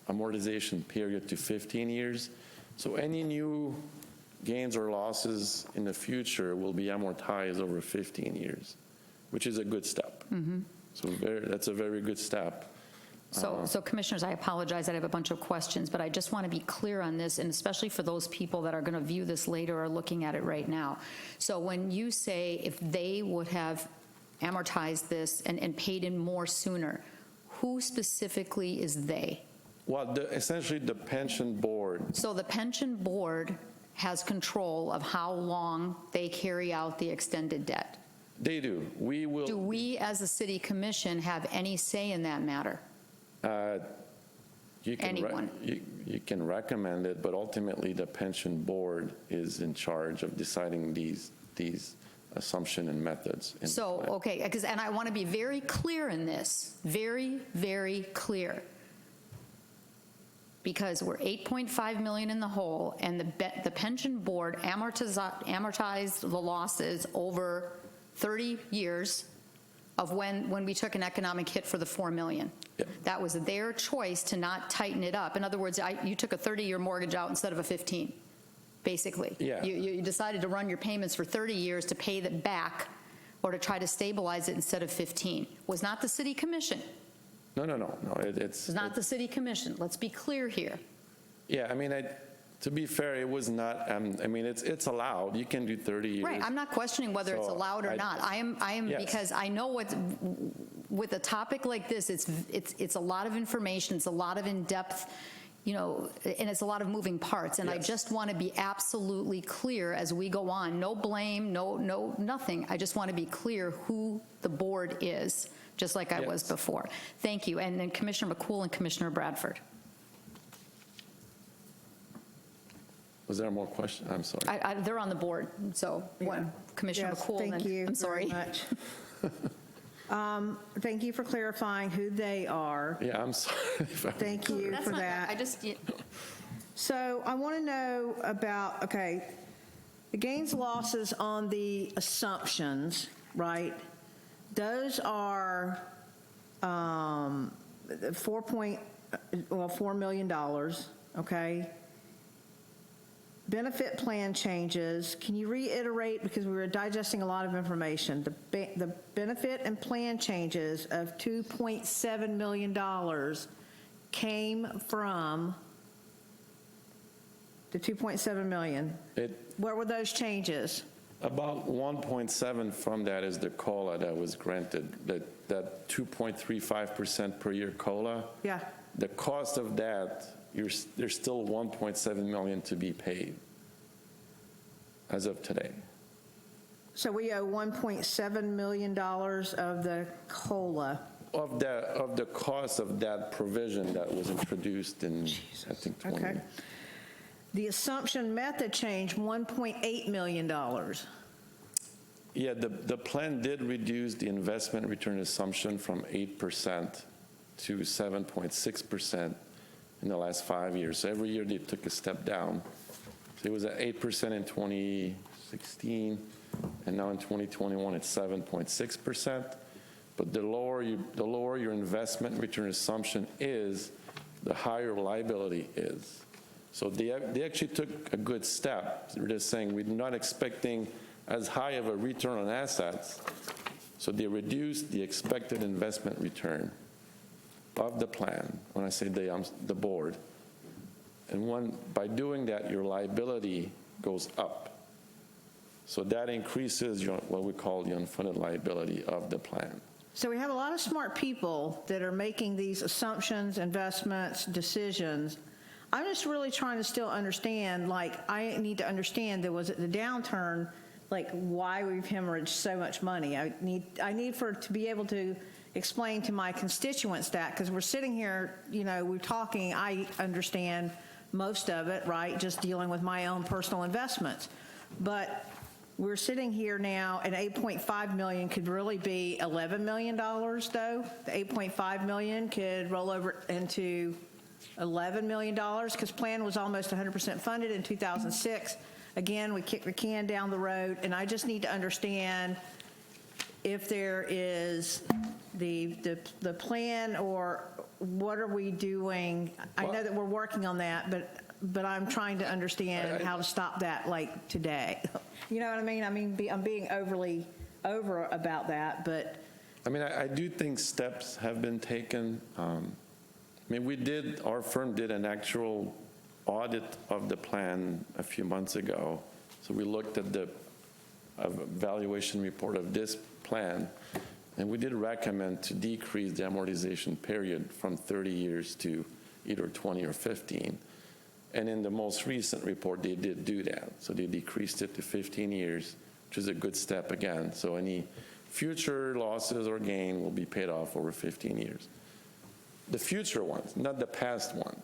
amortization period to 15 years. So any new gains or losses in the future will be amortized over 15 years, which is a good step. Mm-hmm. So that's a very good step. So commissioners, I apologize that I have a bunch of questions, but I just want to be clear on this, and especially for those people that are going to view this later or looking at it right now. So when you say if they would have amortized this and paid in more sooner, who specifically is they? Well, essentially the pension board. So the pension board has control of how long they carry out the extended debt. They do. We will. Do we as a city commission have any say in that matter? Anyone? You can recommend it, but ultimately the pension board is in charge of deciding these assumption and methods. So, okay, and I want to be very clear in this, very, very clear. Because we're 8.5 million in the hole, and the pension board amortized the losses over 30 years of when we took an economic hit for the 4 million. Yep. That was their choice to not tighten it up. In other words, you took a 30-year mortgage out instead of a 15, basically. Yeah. You decided to run your payments for 30 years to pay that back or to try to stabilize it instead of 15. Was not the city commission. No. It's not the city commission. Let's be clear here. Yeah, I mean, to be fair, it was not. I mean, it's allowed. You can do 30 years. Right. I'm not questioning whether it's allowed or not. I am yes. Because I know with a topic like this, it's a lot of information. It's a lot of in-depth, and it's a lot of moving parts. And yes. I just want to be absolutely clear as we go on. No blame. No nothing. I just want to be clear who the board is, just like I yes. was before. Thank you. And then Commissioner McCool and Commissioner Bradford. Was there more questions? I'm sorry. They're on the board. So one, Commissioner yes, McCool. Thank you. I'm sorry. Very much. Thank you for clarifying who they are. Yeah, I'm sorry. Thank you for that. So I want to know about, the gains losses on the assumptions, right? Those are $4 million, okay? Benefit plan changes. Can you reiterate, because we were digesting a lot of information, the benefit and plan changes of $2.7 million came from the $2.7 million. What were those changes? About 1.7 from that is the COLA that was granted, that 2.35% per year COLA. Yeah. The cost of that, there's still 1.7 million to be paid as of today. So we owe $1.7 million of the COLA. Of the cost of that provision that was introduced in, I think, 20. Okay. The assumption method change, $1.8 million. Yeah, the plan did reduce the investment return assumption from 8% to 7.6% in the last 5 years. So every year they took a step down. So it was at 8% in 2016, and now in 2021 it's 7.6%. But the lower your investment return assumption is, the higher liability is. So they actually took a good step. They're just saying we're not expecting as high of a return on assets, so they reduced the expected investment return of the plan. When I say they, the board. And by doing that, your liability goes up. So that increases what we call the unfunded liability of the plan. So we have a lot of smart people that are making these assumptions, investments, decisions. I'm just really trying to still understand, like, I need to understand there was the downturn, like why we've hemorrhaged so much money. I need to be able to explain to my constituents that, because we're sitting here, we're talking, I understand most of it, right, just dealing with my own personal investments. But we're sitting here now, and 8.5 million could really be $11 million, though. The 8.5 million could roll over into $11 million, because plan was almost 100% funded in 2006. Again, we kicked the can down the road, and I just need to understand if there is the plan, or what are we doing? I know that we're working on that, but I'm trying to understand how to stop that, like, today. You know what I mean? I'm being overly over about that, but. I mean, I do think steps have been taken. Our firm did an actual audit of the plan a few months ago. So we looked at the evaluation report of this plan, and we did recommend to decrease the amortization period from 30 years to either 20 or 15. And in the most recent report, they did do that. So they decreased it to 15 years, which is a good step again. So any future losses or gain will be paid off over 15 years. The future ones, not the past one.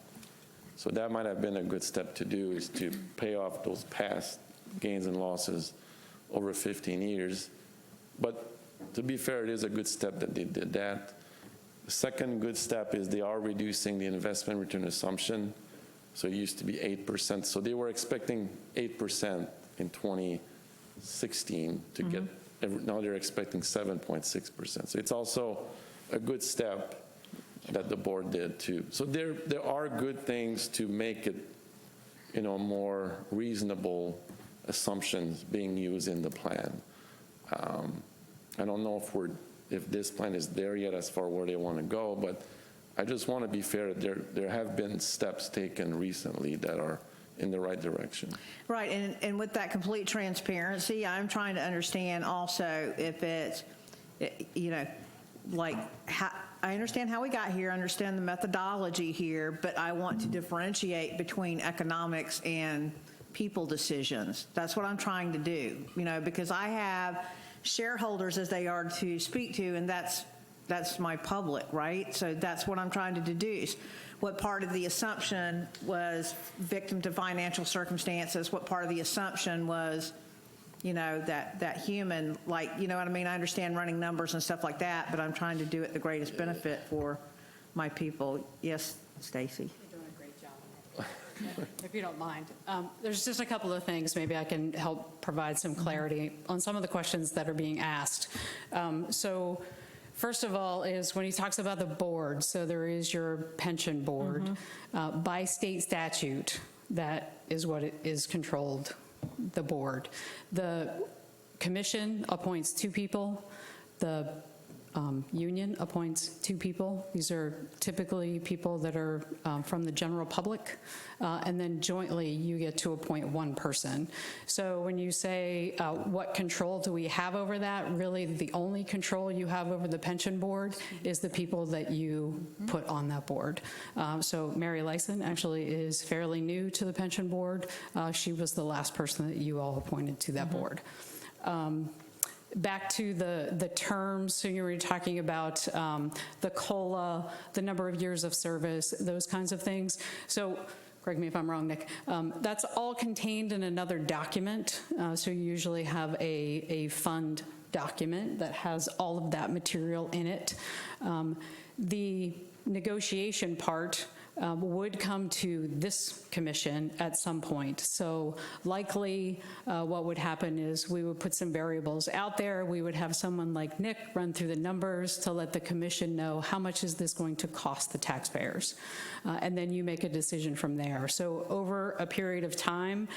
So that might have been a good step to do, is to pay off those past gains and losses over 15 years. But to be fair, it is a good step that they did that. The second good step is they are reducing the investment return assumption. So it used to be 8%. So they were expecting 8% in 2016 to get, now they're expecting 7.6%. So it's also a good step that the board did too. So there are good things to make it, more reasonable assumptions being used in the plan. I don't know if this plan is there yet as far where they want to go, but I just want to be fair. There have been steps taken recently that are in the right direction. Right, and with that complete transparency, I'm trying to understand also if it's, like, how, I understand how we got here, understand the methodology here, but I want to differentiate between economics and people decisions. That's what I'm trying to do, because I have shareholders as they are to speak to, and that's my public, right? So that's what I'm trying to deduce. What part of the assumption was victim to financial circumstances? What part of the assumption was, that human, like, you know what I mean? I understand running numbers and stuff like that, but I'm trying to do it the greatest benefit for my people. Yes, Stacy? You're doing a great job on it, if you don't mind. There's just a couple of things maybe I can help provide some clarity on some of the questions that are being asked. So first of all is when he talks about the board, so there is your pension board. By state statute, that is what it is controlled, the board. The commission appoints 2 people. The union appoints 2 people. These are typically people that are from the general public, and then jointly you get to appoint 1 person. So when you say what control do we have over that, really the only control you have over the pension board is the people that you put on that board. So Mary Lyson actually is fairly new to the pension board. She was the last person that you all appointed to that board. Back to the terms, so you were talking about the COLA, the number of years of service, those kinds of things. So correct me if I'm wrong, Nick, that's all contained in another document. So you usually have a fund document that has all of that material in it. The negotiation part would come to this commission at some point. So likely what would happen is we would put some variables out there. We would have someone like Nick run through the numbers to let the commission know how much is this going to cost the taxpayers. And then you make a decision from there. So over a period of time,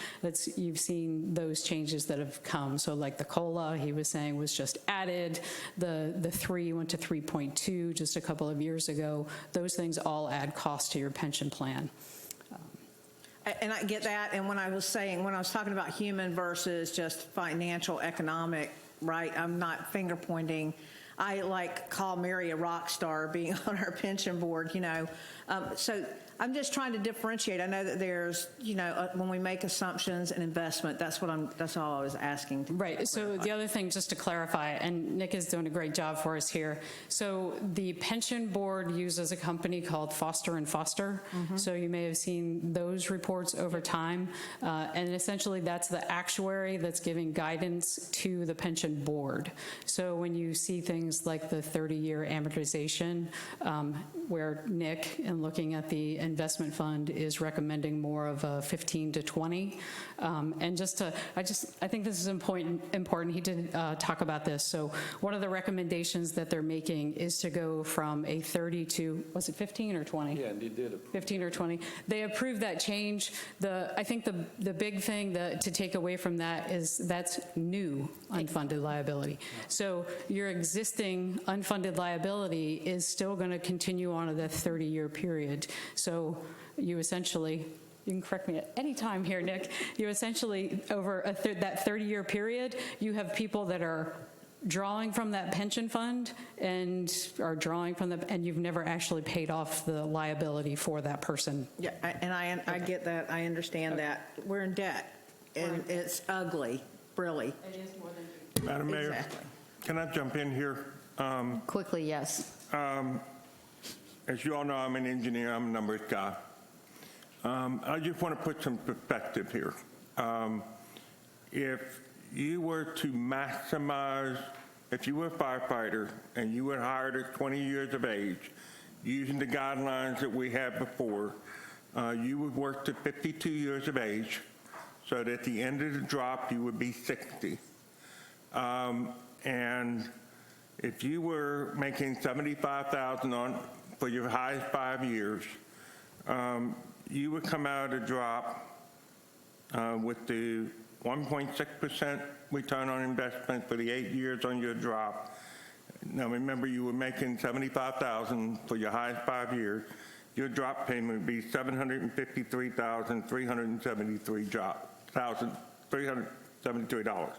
you've seen those changes that have come. So like the COLA, he was saying, was just added. The 3 went to 3.2 just a couple of years ago. Those things all add cost to your pension plan. And I get that, and when I was talking about human versus just financial, economic, right, I'm not finger pointing. I call Mary a rock star being on our pension board, so I'm just trying to differentiate. I know that there's, when we make assumptions and investment, that's all I was asking. Right, so the other thing, just to clarify, and Nick is doing a great job for us here. So the pension board uses a company called Foster & Foster. So you may have seen those reports over time. And essentially that's the actuary that's giving guidance to the pension board. So when you see things like the 30-year amortization, where Nick, in looking at the investment fund, is recommending more of a 15 to 20. And I think this is important. He did talk about this. So one of the recommendations that they're making is to go from a 30 to, was it 15 or 20? Yeah, they did approve. 15 or 20. They approved that change. I think the big thing to take away from that is that's new unfunded liability. So your existing unfunded liability is still going to continue on a 30-year period. So you essentially, you can correct me at any time here, Nick, you essentially, over that 30-year period, you have people that are drawing from that pension fund and are drawing from and you've never actually paid off the liability for that person. Yeah, and I get that. I understand that. We're in debt, and it's ugly, really. It is more than Madam Mayor, Exactly. can I jump in here? Quickly, yes. As you all know, I'm an engineer, I'm a numbers guy. I just want to put some perspective here. If you were to maximize, if you were a firefighter and you were hired at 20 years of age, using the guidelines that we had before, you would work to 52 years of age, so that at the end of the drop, you would be 60. And if you were making $75,000 for your highest 5 years, you would come out of the drop with the 1.6% return on investment for the 8 years on your drop. Now remember, you were making $75,000 for your highest 5 years. Your drop payment would be $753,373.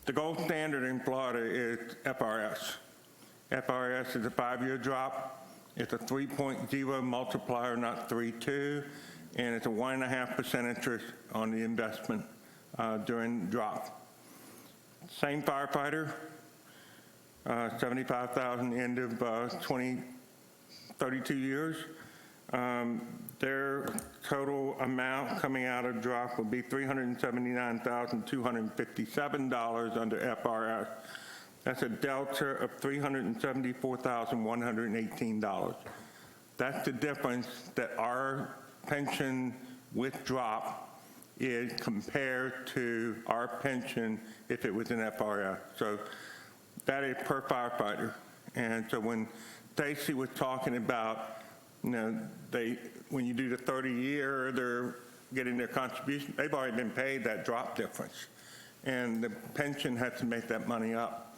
The gold standard in Florida is FRS. FRS is a 5-year drop. It's a 3.0 multiplier, not 3.2, and it's a 1.5% interest on the investment during the drop. Same firefighter, 75,000 end of 32 years. Their total amount coming out of drop would be $379,257 under FRS. That's a delta of $374,118. That's the difference that our pension with drop is compared to our pension if it was an FRS. So that is per firefighter. And so when Stacy was talking about, when you do the 30-year, they're getting their contribution, they've already been paid that drop difference. And the pension has to make that money up.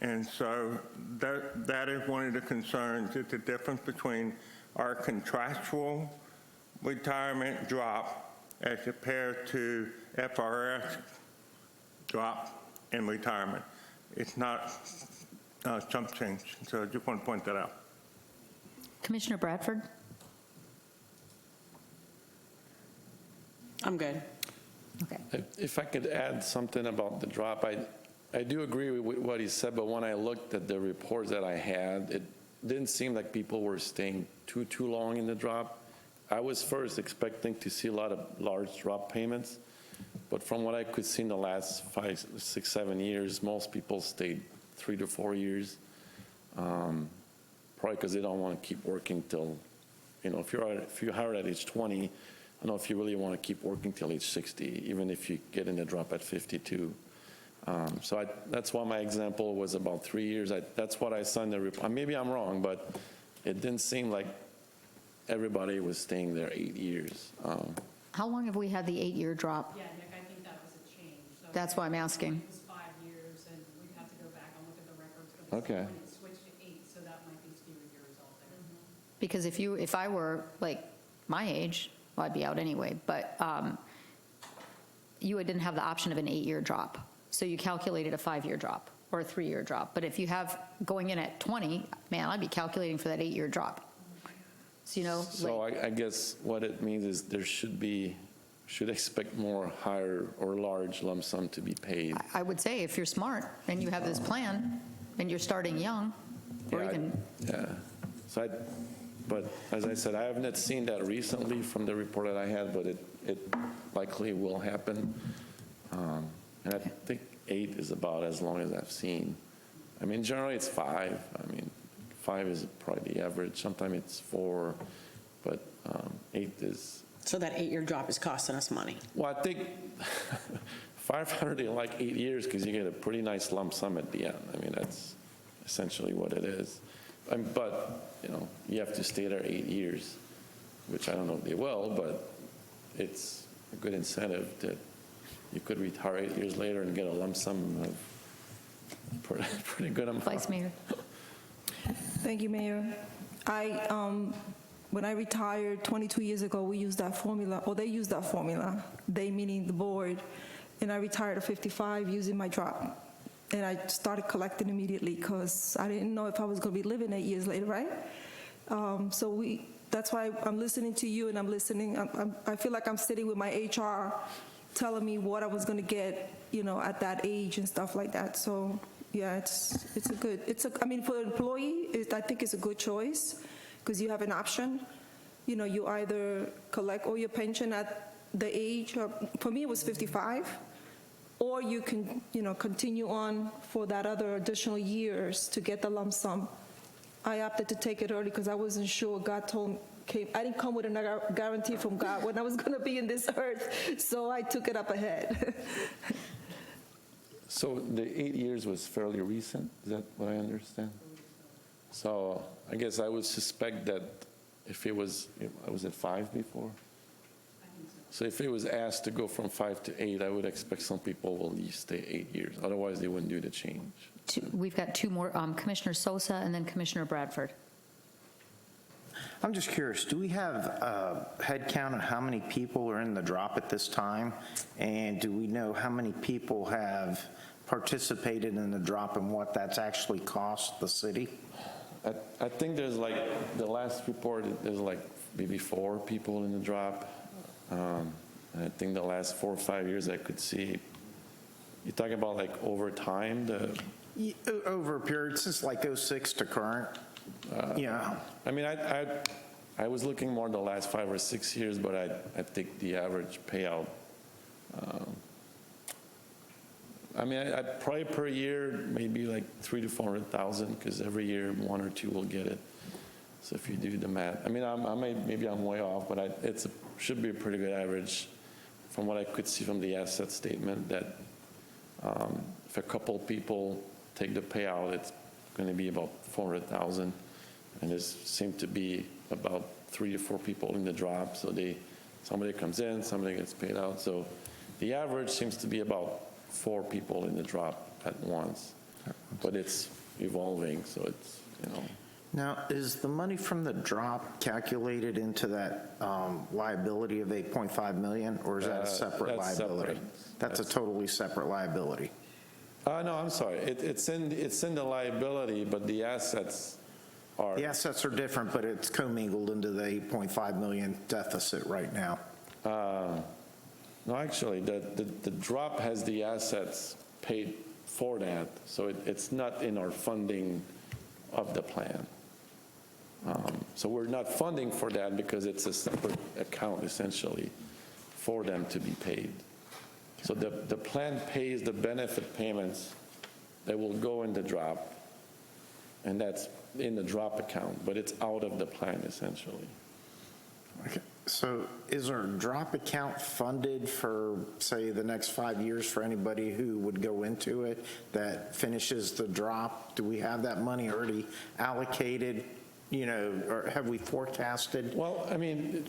And so that is one of the concerns, is the difference between our contractual retirement drop as compared to FRS drop in retirement. It's not chump change, so I just want to point that out. Commissioner Bradford? I'm good. Okay. If I could add something about the drop, I do agree with what he said, but when I looked at the reports that I had, it didn't seem like people were staying too long in the drop. I was first expecting to see a lot of large drop payments, but from what I could see in the last 5, 6, 7 years, most people stayed 3 to 4 years, probably because they don't want to keep working till, if you're hired at age 20, I don't know if you really want to keep working till age 60, even if you get in the drop at 52. So that's why my example was about 3 years. That's what I saw in the report. Maybe I'm wrong, but it didn't seem like everybody was staying there 8 years. How long have we had the 8-year drop? Yeah, Nick, I think that was a change. So That's why I'm asking. It was 5 years, and we'd have to go back and look at the records. But Okay. when it switched to 8, so that might be skewing your result there. Because if I were like my age, well, I'd be out anyway, but you didn't have the option of an 8-year drop. So you calculated a 5-year drop or a 3-year drop. But if you have going in at 20, man, I'd be calculating for that 8-year drop. So, So I guess what it means is there should expect more higher or large lump sum to be paid. I would say if you're smart and you have this plan and you're starting young, or even, Yeah. So but as I said, I haven't seen that recently from the report that I had, but it likely will happen. And I think 8 is about as long as I've seen. I mean, generally it's 5. I mean, 5 is probably the average. Sometimes it's 4, but 8 is. So that 8-year drop is costing us money. Well, I think firefighter, they like 8 years because you get a pretty nice lump sum at the end. I mean, that's essentially what it is. But, you have to stay there 8 years, which I don't know if they will, but it's a good incentive that you could retire 8 years later and get a lump sum of pretty good amount. Vice Mayor. Thank you, Mayor. When I retired 22 years ago, we used that formula, or they used that formula, they meaning the board, and I retired at 55 using my drop. And I started collecting immediately because I didn't know if I was going to be living 8 years later, right? That's why I'm listening to you, and I'm listening. I feel like I'm sitting with my HR telling me what I was going to get, at that age and stuff like that. So yeah, I mean, for an employee, I think it's a good choice because you have an option. You either collect all your pension at the age of, for me it was 55, or you can, continue on for that other additional years to get the lump sum. I opted to take it early because I wasn't sure. God I didn't come with a guarantee from God when I was going to be in this earth, so I took it up ahead. So the 8 years was fairly recent, is that what I understand? So I guess I would suspect that if it was, I was at 5 before? So if it was asked to go from 5 to 8, I would expect some people will at least stay 8 years. Otherwise, they wouldn't do the change. We've got 2 more, Commissioner Sosa and then Commissioner Bradford. I'm just curious, do we have a head count on how many people are in the drop at this time? And do we know how many people have participated in the drop and what that's actually cost the city? I think there's the last report, there's maybe 4 people in the drop. And I think the last 4 or 5 years I could see, you're talking about over time? Over a period since 06 to current? Yeah. I mean, I was looking more the last 5 or 6 years, but I think the average payout, I mean, I probably per year, maybe $300,000 to $400,000, because every year 1 or 2 will get it. So if you do the math, I mean, maybe I'm way off, but it should be a pretty good average from what I could see from the asset statement that if a couple people take the payout, it's going to be about $400,000, and there seem to be about 3 to 4 people in the drop. So somebody comes in, somebody gets paid out. So the average seems to be about 4 people in the drop at once. but it's evolving, so it's, Now, is the money from the drop calculated into that liability of 8.5 million, or is that a separate that's liability? separate. That's a totally separate liability. No, I'm sorry, it's in the liability, but the assets are. The assets are different, but it's commingled into the 8.5 million deficit right now. No, actually, the drop has the assets paid for that, so it's not in our funding of the plan. So we're not funding for that because it's a separate account essentially for them to be paid. So the plan pays the benefit payments that will go in the drop, and that's in the drop account, but it's out of the plan essentially. Okay. So is our drop account funded for, say, the next 5 years for anybody who would go into it that finishes the drop? Do we have that money already allocated, or have we forecasted? Well, I mean,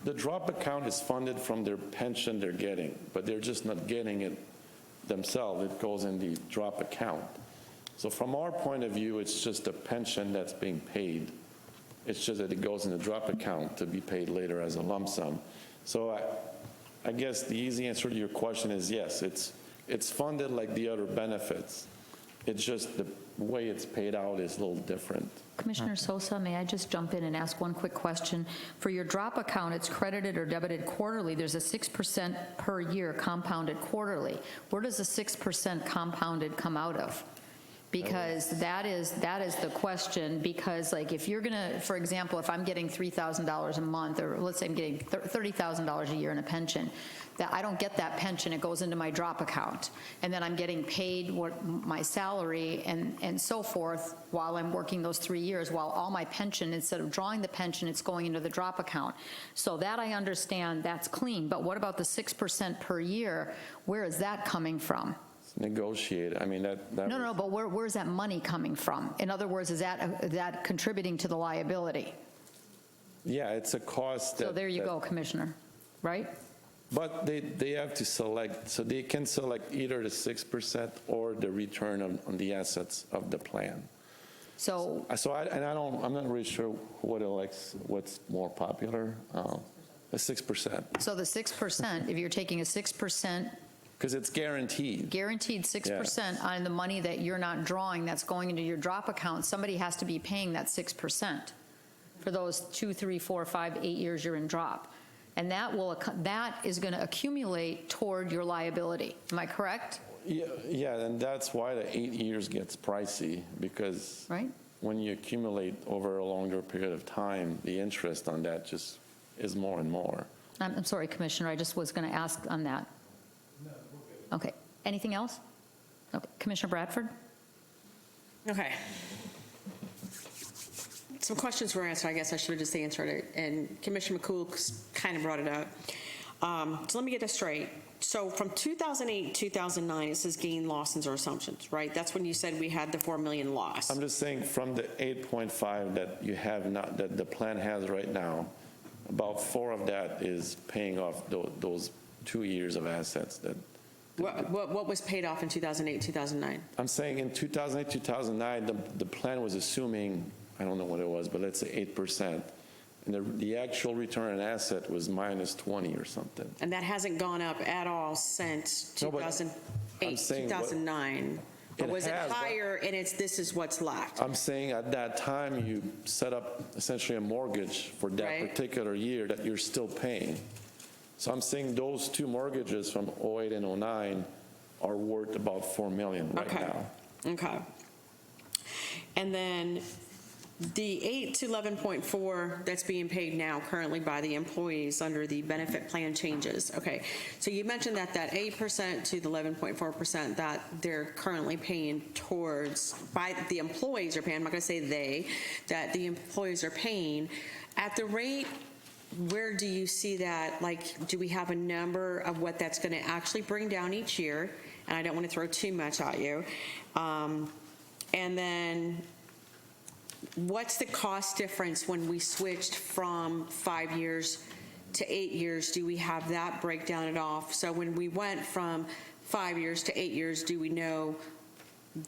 the drop account is funded from their pension they're getting, but they're just not getting it themselves. It goes in the drop account. So from our point of view, it's just a pension that's being paid. It's just that it goes in the drop account to be paid later as a lump sum. So I guess the easy answer to your question is yes, it's funded like the other benefits. It's just the way it's paid out is a little different. Commissioner Sosa, may I just jump in and ask one quick question? For your drop account, it's credited or debited quarterly. There's a 6% per year compounded quarterly. Where does the 6% compounded come out of? Because that is the question, because like if you're gonna, for example, if I'm getting $3,000 a month, or let's say I'm getting $30,000 a year in a pension, that I don't get that pension, it goes into my drop account. And then I'm getting paid what my salary and so forth while I'm working those 3 years, while all my pension, instead of drawing the pension, it's going into the drop account. So that I understand, that's clean. But what about the 6% per year? Where is that coming from? Negotiate. I mean, that No, but where's that money coming from? In other words, is that contributing to the liability? Yeah, it's a cost. So there you go, Commissioner, right? But they have to select, so they can select either the 6% or the return on the assets of the plan. So I'm not really sure what's more popular, the 6%. So the 6%, if you're taking a 6%, Because it's guaranteed. guaranteed 6% on the money that you're not drawing, that's going into your drop account, somebody has to be paying that 6% for those 2, 3, 4, 5, 8 years you're in drop. And that is going to accumulate toward your liability. Am I correct? Yeah, and that's why the 8 years gets pricey, because Right. when you accumulate over a longer period of time, the interest on that just is more and more. I'm sorry, Commissioner, I just was going to ask on that. Okay. Anything else? Okay. Commissioner Bradford? Okay. Some questions were answered. I guess I should have just answered it. And Commissioner McCool kind of brought it up. So let me get this straight. So from 2008, 2009, it says gain, losses, or assumptions, right? That's when you said we had the 4 million loss. I'm just saying from the 8.5 that you have not, that the plan has right now, about 4 of that is paying off those 2 years of assets that. What was paid off in 2008, 2009? I'm saying in 2008, 2009, the plan was assuming, I don't know what it was, but let's say 8%. And the actual return on asset was minus 20 or something. And that hasn't gone up at all since No, but 2008, I'm saying 2009? Or It was it has, but- higher and this is what's left? I'm saying at that time, you set up essentially a mortgage for that Right. particular year that you're still paying. So I'm saying those 2 mortgages from 08 and 09 are worth about $4 million right Okay. now. Okay. And then the 8 to 11.4 that's being paid now currently by the employees under the benefit plan changes. Okay. So you mentioned that 8% to the 11.4% that they're currently paying towards, by the employees are paying, I'm not going to say they, that the employees are paying at the rate. Where do you see that? Like, do we have a number of what that's going to actually bring down each year? And I don't want to throw too much at you. And then what's the cost difference when we switched from 5 years to 8 years? Do we have that breakdown at all? So when we went from 5 years to 8 years, do we know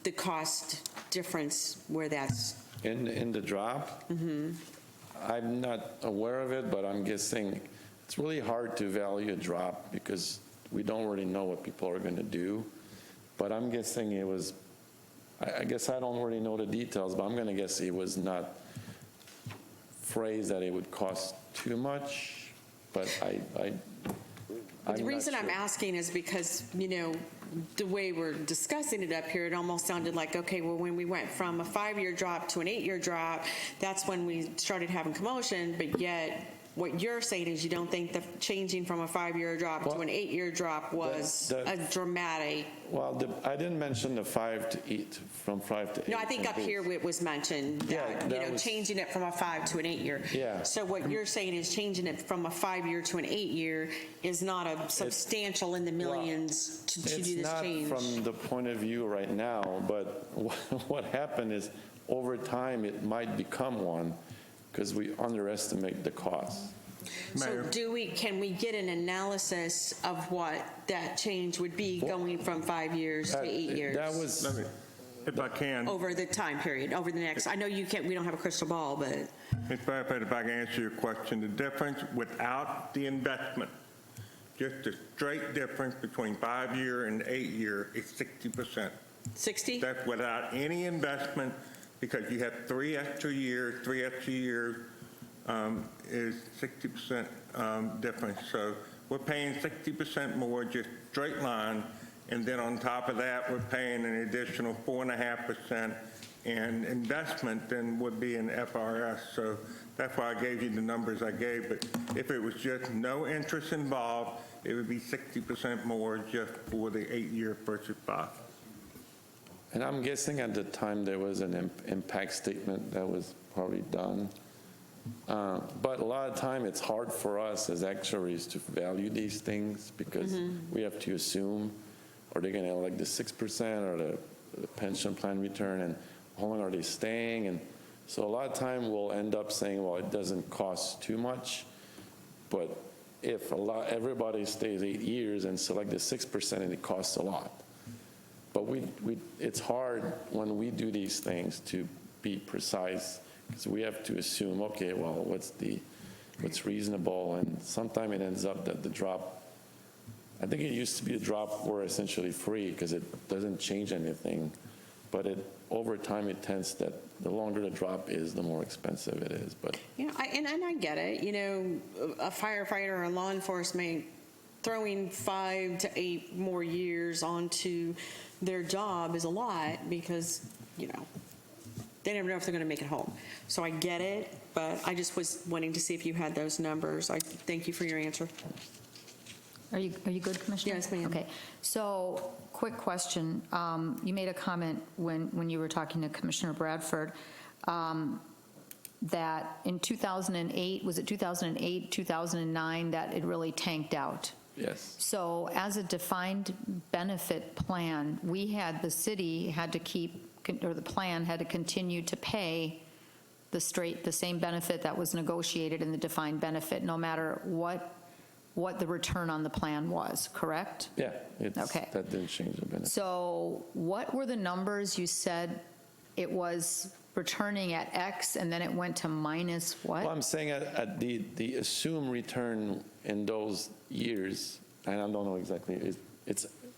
the cost difference where that's, In the drop? I'm not aware of it, but I'm guessing it's really hard to value a drop because we don't really know what people are going to do. But I'm guessing it was, I guess I don't really know the details, but I'm going to guess it was not phrased that it would cost too much, but the reason I'm asking is because, the way we're discussing it up here, it almost sounded like, okay, well, when we went from a 5-year drop to an 8-year drop, that's when we started having commotion, but yet what you're saying is you don't think the changing from a 5-year drop to an 8-year drop was a dramatic. Well, I didn't mention the 5 to 8, from 5 to 8. No, I think up here it was mentioned that, changing it from a 5 to an 8-year. Yeah. So what you're saying is changing it from a 5-year to an 8-year is not a substantial in the millions to do this change. It's not from the point of view right now, but what happened is over time it might become one because we underestimate the cost. So can we get an analysis of what that change would be going from 5 years to 8 years? That was, If I can. Over the time period, over the next, I know you can't, we don't have a crystal ball, but. Ms. Firefighters, if I can answer your question, the difference without the investment, just the straight difference between 5-year and 8-year is 60%. 60? That's without any investment, because you have 3 extra years is 60% difference. So we're paying 60% more, just straight line, and then on top of that, we're paying an additional 4.5% in investment than would be in FRS. So that's why I gave you the numbers I gave. But if it was just no interest involved, it would be 60% more just for the 8-year versus 5. and I'm guessing at the time there was an impact statement that was probably done. But a lot of time it's hard for us as actuaries to value these things because we have to assume, are they going to elect the 6% or the pension plan return, and how long are they staying? And so a lot of time we'll end up saying, well, it doesn't cost too much. But if everybody stays 8 years and select the 6%, and it costs a lot. But it's hard when we do these things to be precise because we have to assume, okay, well, what's reasonable, and sometimes it ends up that the drop. I think it used to be a drop were essentially free because it doesn't change anything, but over time it tends that the longer the drop is, the more expensive it is. But And I get it. A firefighter or law enforcement throwing 5 to 8 more years onto their job is a lot because they never know if they're going to make it home. So I get it, but I just was wanting to see if you had those numbers. I thank you for your answer. Are you good, Commissioner? Yes, ma'am. Okay. So, quick question. You made a comment when you were talking to Commissioner Bradford that in 2008, was it 2008, 2009, that it really tanked out? yes. So, as a defined benefit plan, the city had to keep, or the plan had to continue to pay the same benefit that was negotiated in the defined benefit, no matter what the return on the plan was, correct? Yeah, Okay. That didn't change the benefit. So what were the numbers you said it was returning at X and then it went to minus what? Well, I'm saying at the assumed return in those years, and I don't know exactly,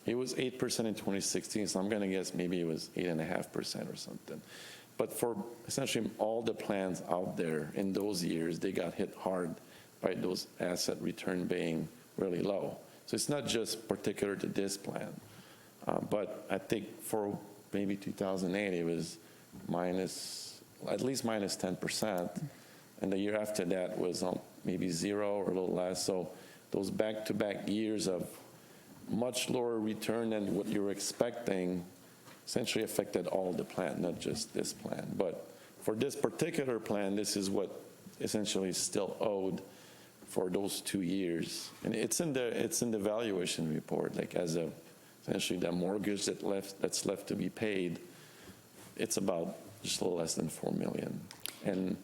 it was 8% in 2016, so I'm going to guess maybe it was 8.5% or something. But for essentially all the plans out there in those years, they got hit hard by those asset return being really low. So it's not just particular to this plan. But I think for maybe 2008, it was at least minus 10%. And the year after that was maybe 0 or a little less. So those back-to-back years of much lower return than what you were expecting essentially affected all the plan, not just this plan. But for this particular plan, this is what essentially is still owed for those 2 years. And it's in the valuation report, like as essentially the mortgage that's left to be paid, it's about just a little less than $4 million. And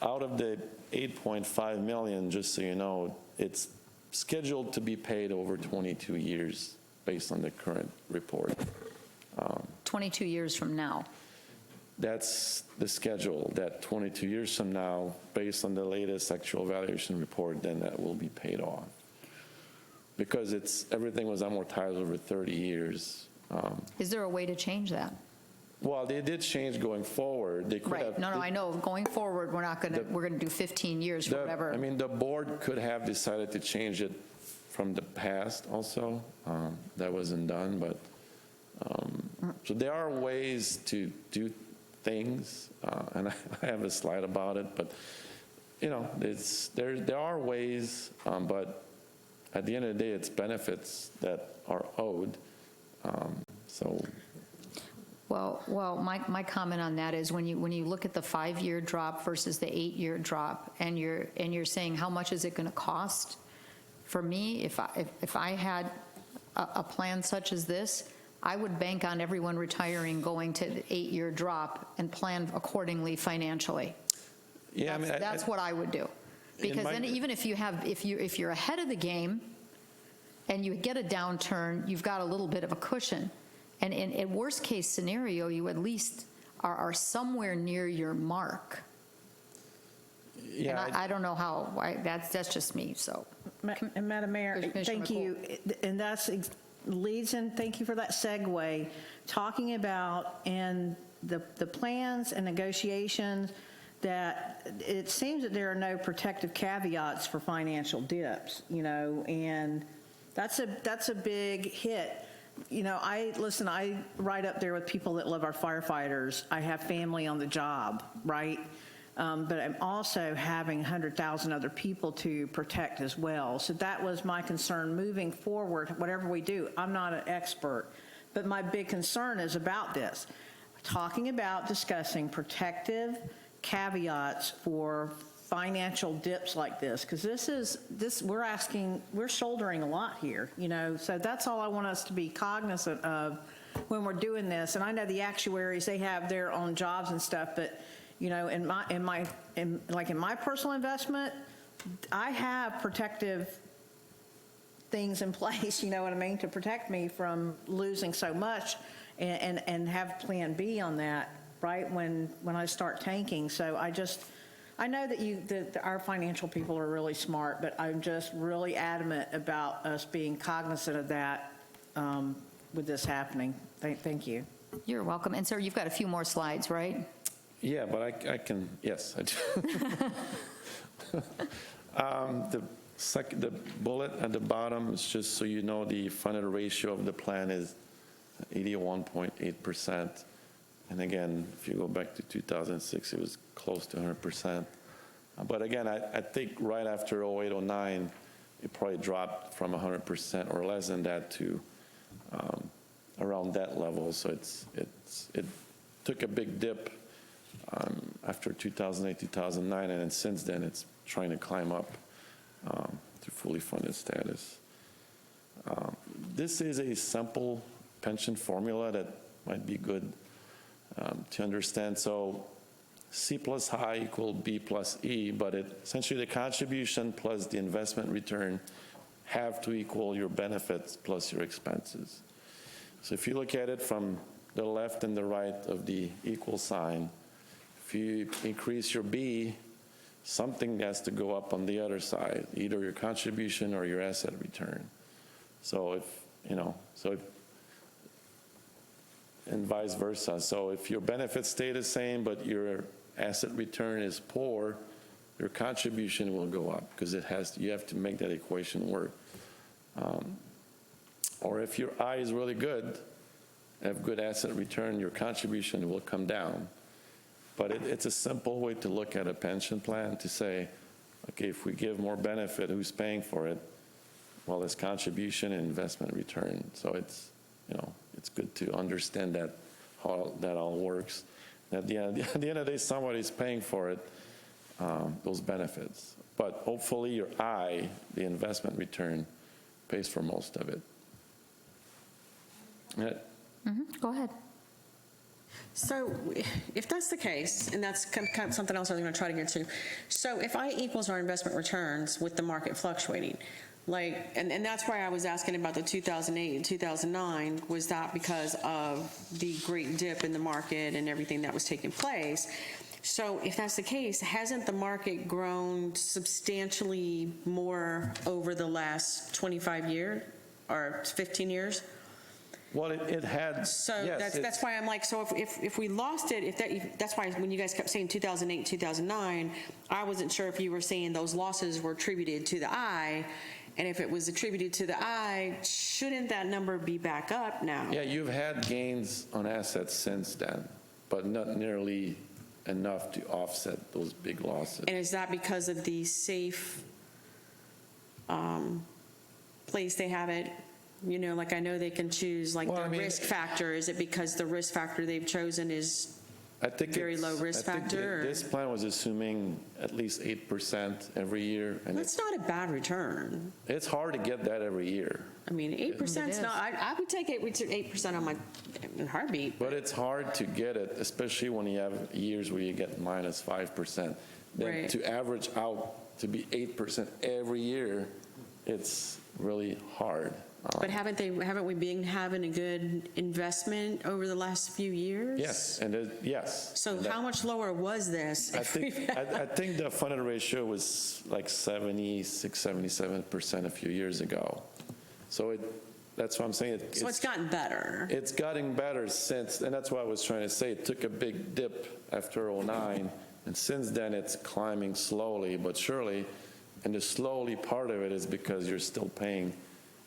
out of the $8.5 million, just so you know, it's scheduled to be paid over 22 years based on the current report. 22 years from now. That's the schedule, that 22 years from now, based on the latest actual valuation report, then that will be paid off. Because everything was amortized over 30 years. Is there a way to change that? Well, they did change going forward. They could Right, have. no, I know, going forward, we're going to do 15 years for whatever. I mean, the board could have decided to change it from the past also. That wasn't done, but, so there are ways to do things, and I have a slide about it, but, you know, there are ways, but at the end of the day, it's benefits that are owed, so. Well, my comment on that is when you look at the 5-year drop versus the 8-year drop, and you're saying how much is it going to cost? For me, if I had a plan such as this, I would bank on everyone retiring going to the 8-year drop and plan accordingly financially. Yeah, I mean, That's what I would do. Because then even if you're ahead of the game and you get a downturn, you've got a little bit of a cushion. And in worst case scenario, you at least are somewhere near your mark. Yeah, And I don't know how, that's just me, so. And Madam Mayor, Commissioner thank you. And leads in, thank you for that segue, talking about in the plans and negotiations that it seems that there are no protective caveats for financial dips, you know, and that's a big hit. You know, I ride up there with people that love our firefighters. I have family on the job, right? But I'm also having 100,000 other people to protect as well. So that was my concern moving forward, whatever we do. I'm not an expert, but my big concern is about this. Talking about discussing protective caveats for financial dips like this, because we're shouldering a lot here, you know, so that's all I want us to be cognizant of when we're doing this. And I know the actuaries, they have their own jobs and stuff, but you know, in my personal investment, I have protective things in place, you know what I mean, to protect me from losing so much and have plan B on that, right, when I start tanking. So I know that our financial people are really smart, but I'm just really adamant about us being cognizant of that with this happening. Thank you. You're welcome. And sir, you've got a few more slides, right? Yeah, but I can, yes, I do. The bullet at the bottom is just so you know the funded ratio of the plan is 81.8%. And again, if you go back to 2006, it was close to 100%. But again, I think right after 08, 09, it probably dropped from 100% or less than that to around that level. So it took a big dip after 2008, 2009, and then since then it's trying to climb up to fully funded status. This is a simple pension formula that might be good to understand. So C plus high equal B plus E, but essentially the contribution plus the investment return have to equal your benefits plus your expenses. So if you look at it from the left and the right of the equal sign, if you increase your B, something has to go up on the other side, either your contribution or your asset return. So and vice versa. So if your benefits stay the same, but your asset return is poor, your contribution will go up because you have to make that equation work. Or if your I is really good, have good asset return, your contribution will come down. But it's a simple way to look at a pension plan to say, okay, if we give more benefit, who's paying for it? Well, it's contribution and investment return. So it's good to understand that, how that all works. At the end of the day, somebody's paying for it, those benefits. But hopefully your I, the investment return, pays for most of it. Go ahead. So if that's the case, and that's kind of something else I was going to try to get to. So if I equals our investment returns with the market fluctuating, Like, and that's why I was asking about the 2008 and 2009, was that because of the great dip in the market and everything that was taking place? So if that's the case, hasn't the market grown substantially more over the last 25 years or 15 years? Well, it had, So yes, that's why I'm like, so if we lost it, that's why when you guys kept saying 2008, 2009, I wasn't sure if you were saying those losses were attributed to the I, and if it was attributed to the I, shouldn't that number be back up now? yeah, you've had gains on assets since then, but not nearly enough to offset those big losses. And is that because of the safe place they have it? You know, like I know they can choose like Well, their I mean, risk factor. Is it because the risk factor they've chosen is I think very it's- low risk I think factor, or- This plan was assuming at least 8% every year, and that's not a bad return. it's hard to get that every year. I mean, 8% is is. not, I would take 8% on my in a heartbeat. But it's hard to get it, especially when you have years where you get minus 5%. Then Right. to average out to be 8% every year, it's really hard. But haven't we been having a good investment over the last few years? Yes, yes. So And that- how much lower was this? I think the funded ratio was like 76, 77% a few years ago. So that's what I'm saying. So it's gotten better. It's gotten better since, and that's what I was trying to say. It took a big dip after '09, and since then it's climbing slowly but surely. And the slowly part of it is because you're still paying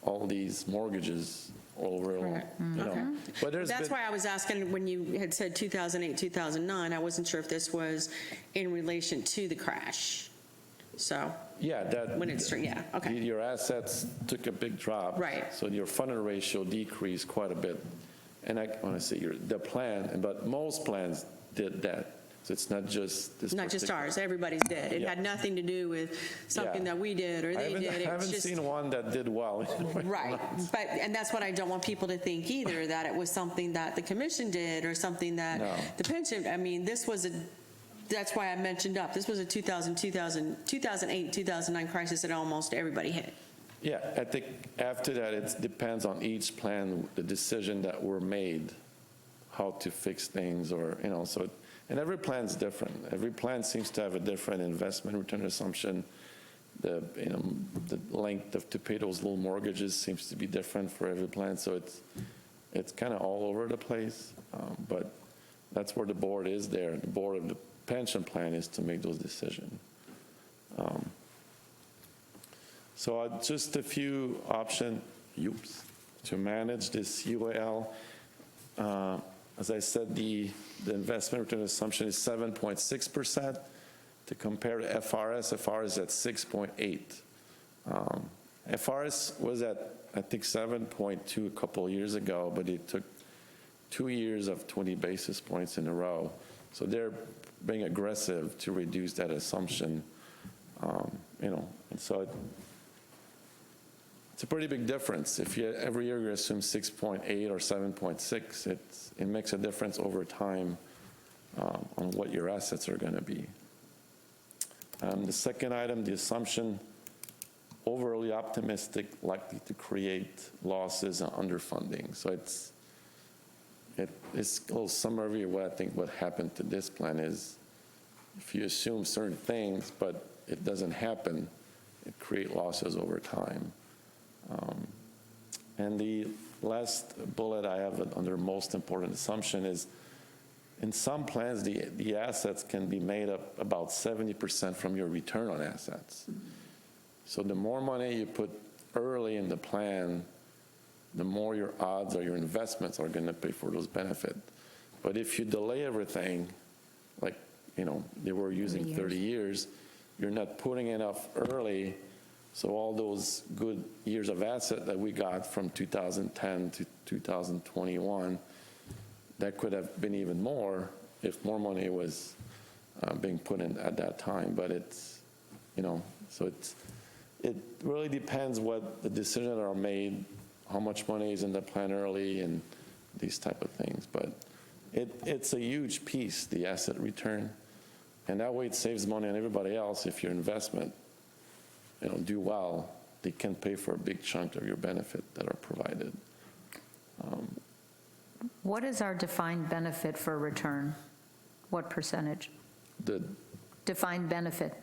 all these mortgages over, Correct. you know. Okay. But there's That's been, why I was asking when you had said 2008, 2009, I wasn't sure if this was in relation to the crash. So, yeah, that. when it's, yeah, okay. Your assets took a big drop. Right. So your funded ratio decreased quite a bit. And I want to say the plan, but most plans did that. So it's not just this. Not just particular- ours, everybody's did. It Yeah. had nothing to do with something Yeah. that we did or they did. I It was haven't just- seen one that did well. Right, but, and that's what I don't want people to think either, that it was something that the commission did or something that No. the pension, I mean, this was that's why I mentioned up, this was a 2008, 2009 crisis that almost everybody hit. Yeah, I think after that, it depends on each plan, the decision that were made, how to fix things or, you know, so, and every plan's different. Every plan seems to have a different investment return assumption. The length to pay those little mortgages seems to be different for every plan. So it's kind of all over the place. But that's where the board is there. The board of the pension plan is to make those decisions. So just a few options to manage this UAL. As I said, the investment return assumption is 7.6%. To compare to FRS, FRS is at 6.8. FRS was at, I think, 7.2 a couple of years ago, but it took 2 years of 20 basis points in a row. So they're being aggressive to reduce that assumption, and so it's a pretty big difference. If you every year you assume 6.8 or 7.6, it makes a difference over time on what your assets are going to be. The second item, the assumption, overly optimistic, likely to create losses and underfunding. So it's a little summary of what I think what happened to this plan is if you assume certain things, but it doesn't happen, it creates losses over time. And the last bullet I have under most important assumption is in some plans, the assets can be made up about 70% from your return on assets. So the more money you put early in the plan, the more your odds or your investments are going to pay for those benefits. But if you delay everything, like, they were using 30 years, you're not putting enough early. So all those good years of asset that we got from 2010 to 2021, that could have been even more if more money was being put in at that time. But it's, so it really depends what the decisions are made, how much money is in the plan early and these type of things. But it's a huge piece, the asset return. And that way it saves money on everybody else if your investment, do well they can pay for a big chunk of your benefit that are provided. What is our defined benefit for return? What percentage? The Defined benefit.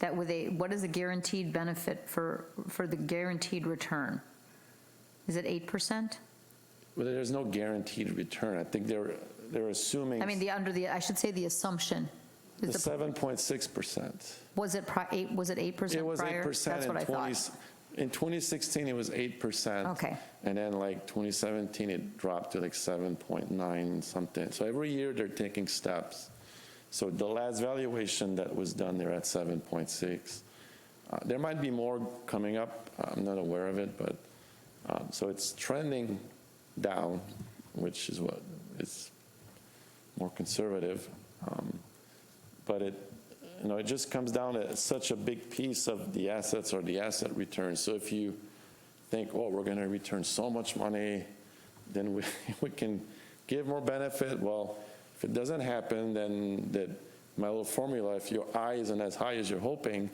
That what is the guaranteed benefit for the guaranteed return? Is it 8%? Well, there's no guaranteed return. I think they're assuming I mean, I should say the assumption. the 7.6%. Was it 8% prior? It was 8%. That's what I thought. In 2016, it was 8%. Okay. And then like 2017, it dropped to like 7.9 something. So every year they're taking steps. So the last valuation that was done, they're at 7.6. There might be more coming up. I'm not aware of it, but so it's trending down, which is what is more conservative. But it just comes down to such a big piece of the assets or the asset return. So if you think, oh, we're going to return so much money, then we can give more benefit. Well, if it doesn't happen, then my little formula, if your I isn't as high as you're hoping,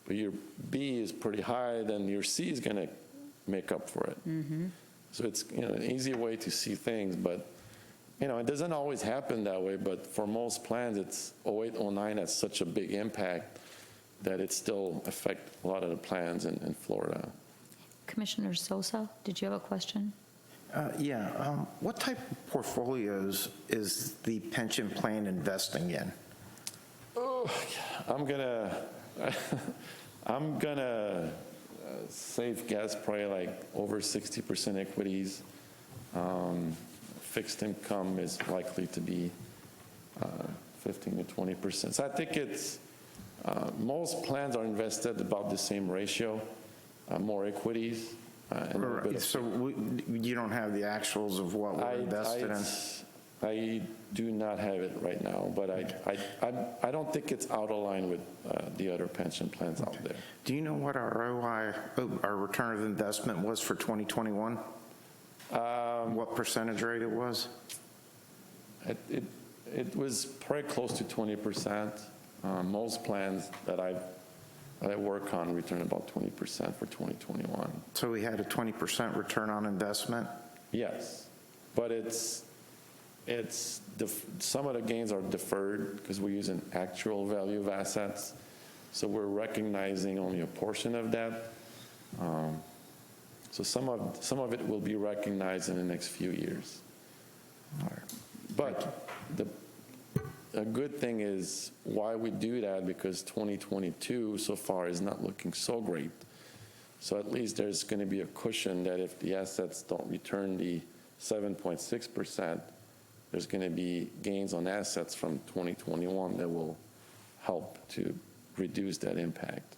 but your B is pretty high, then your C is going to make up for it. Mm-hmm. So it's an easy way to see things, but it doesn't always happen that way, but for most plans, it's 08, 09 has such a big impact that it still affects a lot of the plans in Florida. Commissioner Sosa, did you have a question? What type of portfolios is the pension plan investing in? Oh, I'm gonna safe guess probably like over 60% equities. Fixed income is likely to be 15 to 20%. So I think it's most plans are invested about the same ratio, more equities. And a little bit of- So you don't have the actuals of what we're invested in? I do not have it right now, but I don't think it's out of line with the other pension plans out there. Do you know what our ROI, our return of investment was for 2021? What percentage rate it was? It was probably close to 20%. Most plans that I work on return about 20% for 2021. So we had a 20% return on investment? Yes, but some of the gains are deferred because we're using actual value of assets. So we're recognizing only a portion of that. So some of it will be recognized in the next few years. But a good thing is why we do that, because 2022 so far is not looking so great. So at least there's going to be a cushion that if the assets don't return the 7.6%, there's going to be gains on assets from 2021 that will help to reduce that impact.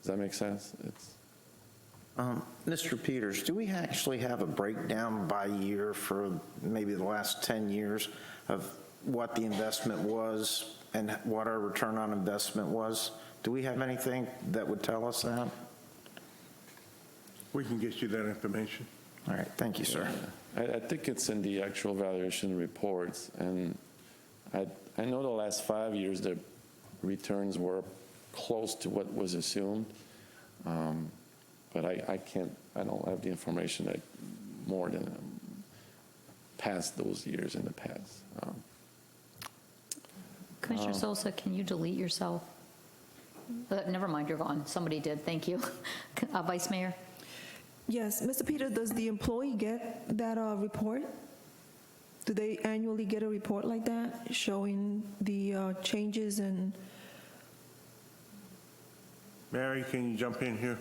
Does that make sense? Mr. Peters, do we actually have a breakdown by year for maybe the last 10 years of what the investment was and what our return on investment was? Do we have anything that would tell us that? We can get you that information. All right, thank you, sir. I think it's in the actual valuation reports, and I know the last 5 years the returns were close to what was assumed, but I don't have the information that more than past those years in the past. Commissioner Sosa, can you delete yourself? Never mind, you're gone. Somebody did, thank you. Vice Mayor? Yes, Mr. Peter, does the employee get that report? Do they annually get a report like that showing the changes and? Mary, can you jump in here?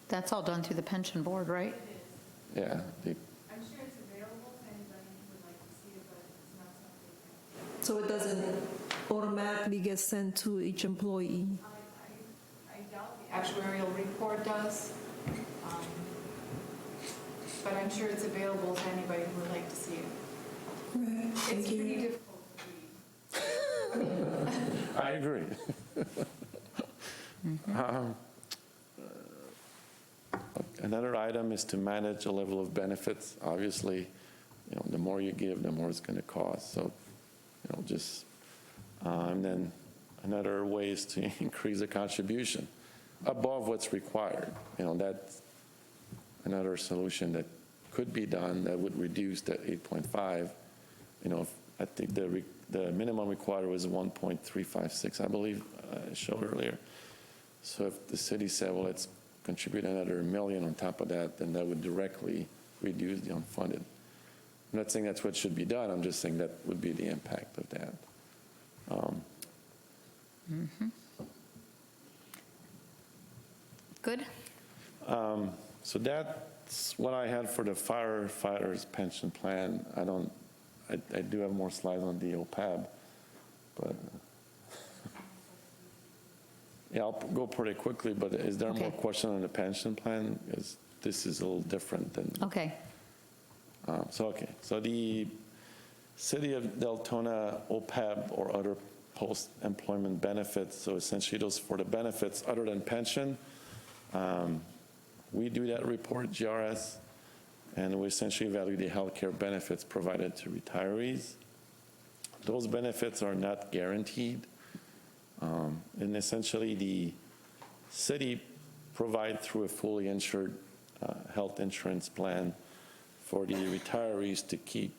That's all done through the pension board, right? Yeah. I'm sure it's available to anybody who would like to see it, but it's not something. So it doesn't automatically get sent to each employee? I doubt the actuarial report does, but I'm sure it's available to anybody who would like to see it. Right, It's thank pretty you. difficult to read. I agree. Another item is to manage a level of benefits. Obviously, the more you give, the more it's going to cost. So, and then another ways to increase the contribution above what's required. That's another solution that could be done that would reduce that 8.5. I think the minimum required was 1.356, I believe I showed earlier. So if the city said, well, let's contribute another $1 million on top of that, then that would directly reduce the unfunded. I'm not saying that's what should be done. I'm just saying that would be the impact of that. Good? So that's what I had for the firefighters pension plan. I do have more slides on the OPEB, but yeah, I'll go pretty quickly, but is there more question on the pension plan? Because this is a little different than. Okay. So the City of Deltona OPEB or other post-employment benefits, so essentially those for the benefits other than pension, we do that report, GRS, and we essentially evaluate the healthcare benefits provided to retirees. Those benefits are not guaranteed, and essentially the city provide through a fully insured health insurance plan for the retirees to keep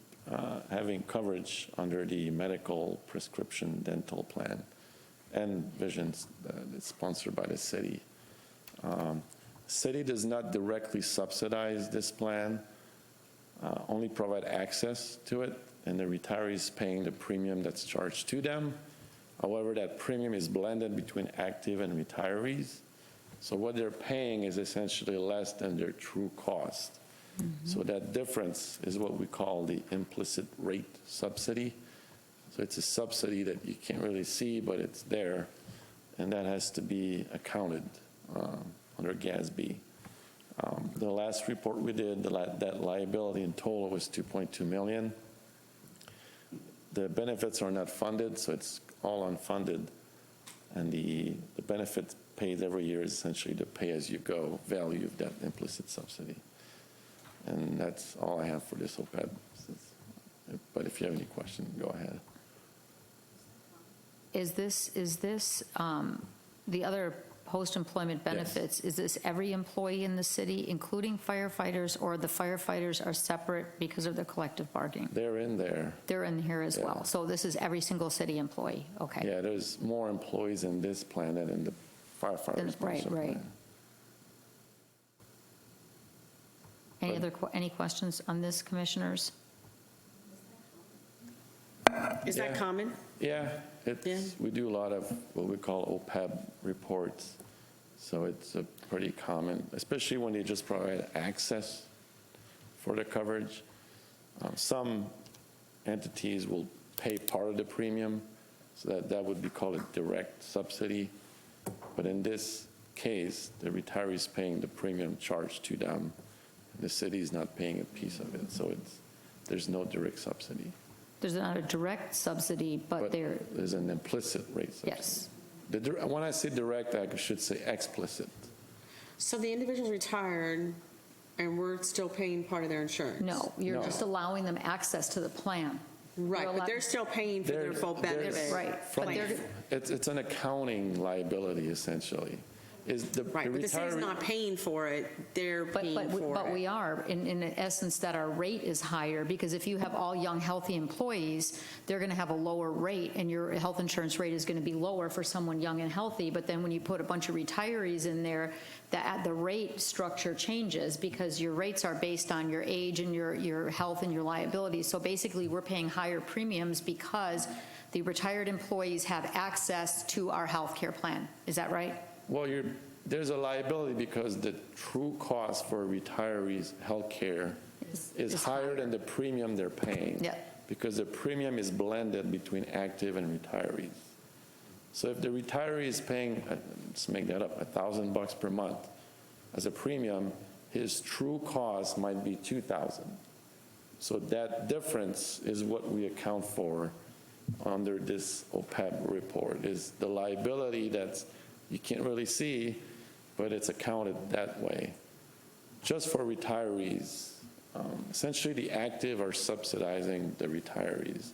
having coverage under the medical prescription dental plan and visions that's sponsored by the city. City does not directly subsidize this plan, only provide access to it, and the retirees paying the premium that's charged to them. However, that premium is blended between active and retirees. So what they're paying is essentially less than their true cost. So that difference is what we call the implicit rate subsidy. So it's a subsidy that you can't really see, but it's there, and that has to be accounted under GASB. The last report we did, that liability in total was $2.2 million. The benefits are not funded, so it's all unfunded, and the benefit paid every year is essentially the pay-as-you-go value of that implicit subsidy. And that's all I have for this OPEB. But if you have any questions, go ahead. Is this the other post-employment benefits, is this every employee in the city, including firefighters, or the firefighters are separate because of the collective bargaining? They're in there. They're in here as well. So this is every single city employee, okay. Yeah, there's more employees in this plan than in the firefighters. Right. plan. Any questions on this, commissioners? Is that common? Yeah, we do a lot of what we call OPEB reports. So it's a pretty common, especially when they just provide access for the coverage. Some entities will pay part of the premium, so that would be called a direct subsidy. But in this case, the retiree is paying the premium charged to them. The city is not paying a piece of it, so there's no direct subsidy. There's not a direct subsidy, but there's an implicit rate subsidy. Yes. When I say direct, I should say explicit. So the individual's retired, and we're still paying part of their insurance? No, you're just allowing them access to the plan. Right, but they're still paying for their full benefit. Right. It's an accounting liability, essentially. Right, but the city's not paying for it, they're paying for it. But we are, in essence, that our rate is higher, because if you have all young, healthy employees, they're going to have a lower rate, and your health insurance rate is going to be lower for someone young and healthy. But then when you put a bunch of retirees in there, the rate structure changes, because your rates are based on your age and your health and your liabilities. So basically, we're paying higher premiums because the retired employees have access to our health care plan. Is that right? Well, there's a liability because the true cost for retirees' health care is higher than the premium they're paying. Yeah. Because the premium is blended between active and retirees. So if the retiree is paying, let's make that up, $1,000 per month as a premium, his true cost might be $2,000. So that difference is what we account for under this OPEB report, is the liability that's you can't really see, but it's accounted that way. Just for retirees, essentially the active are subsidizing the retirees.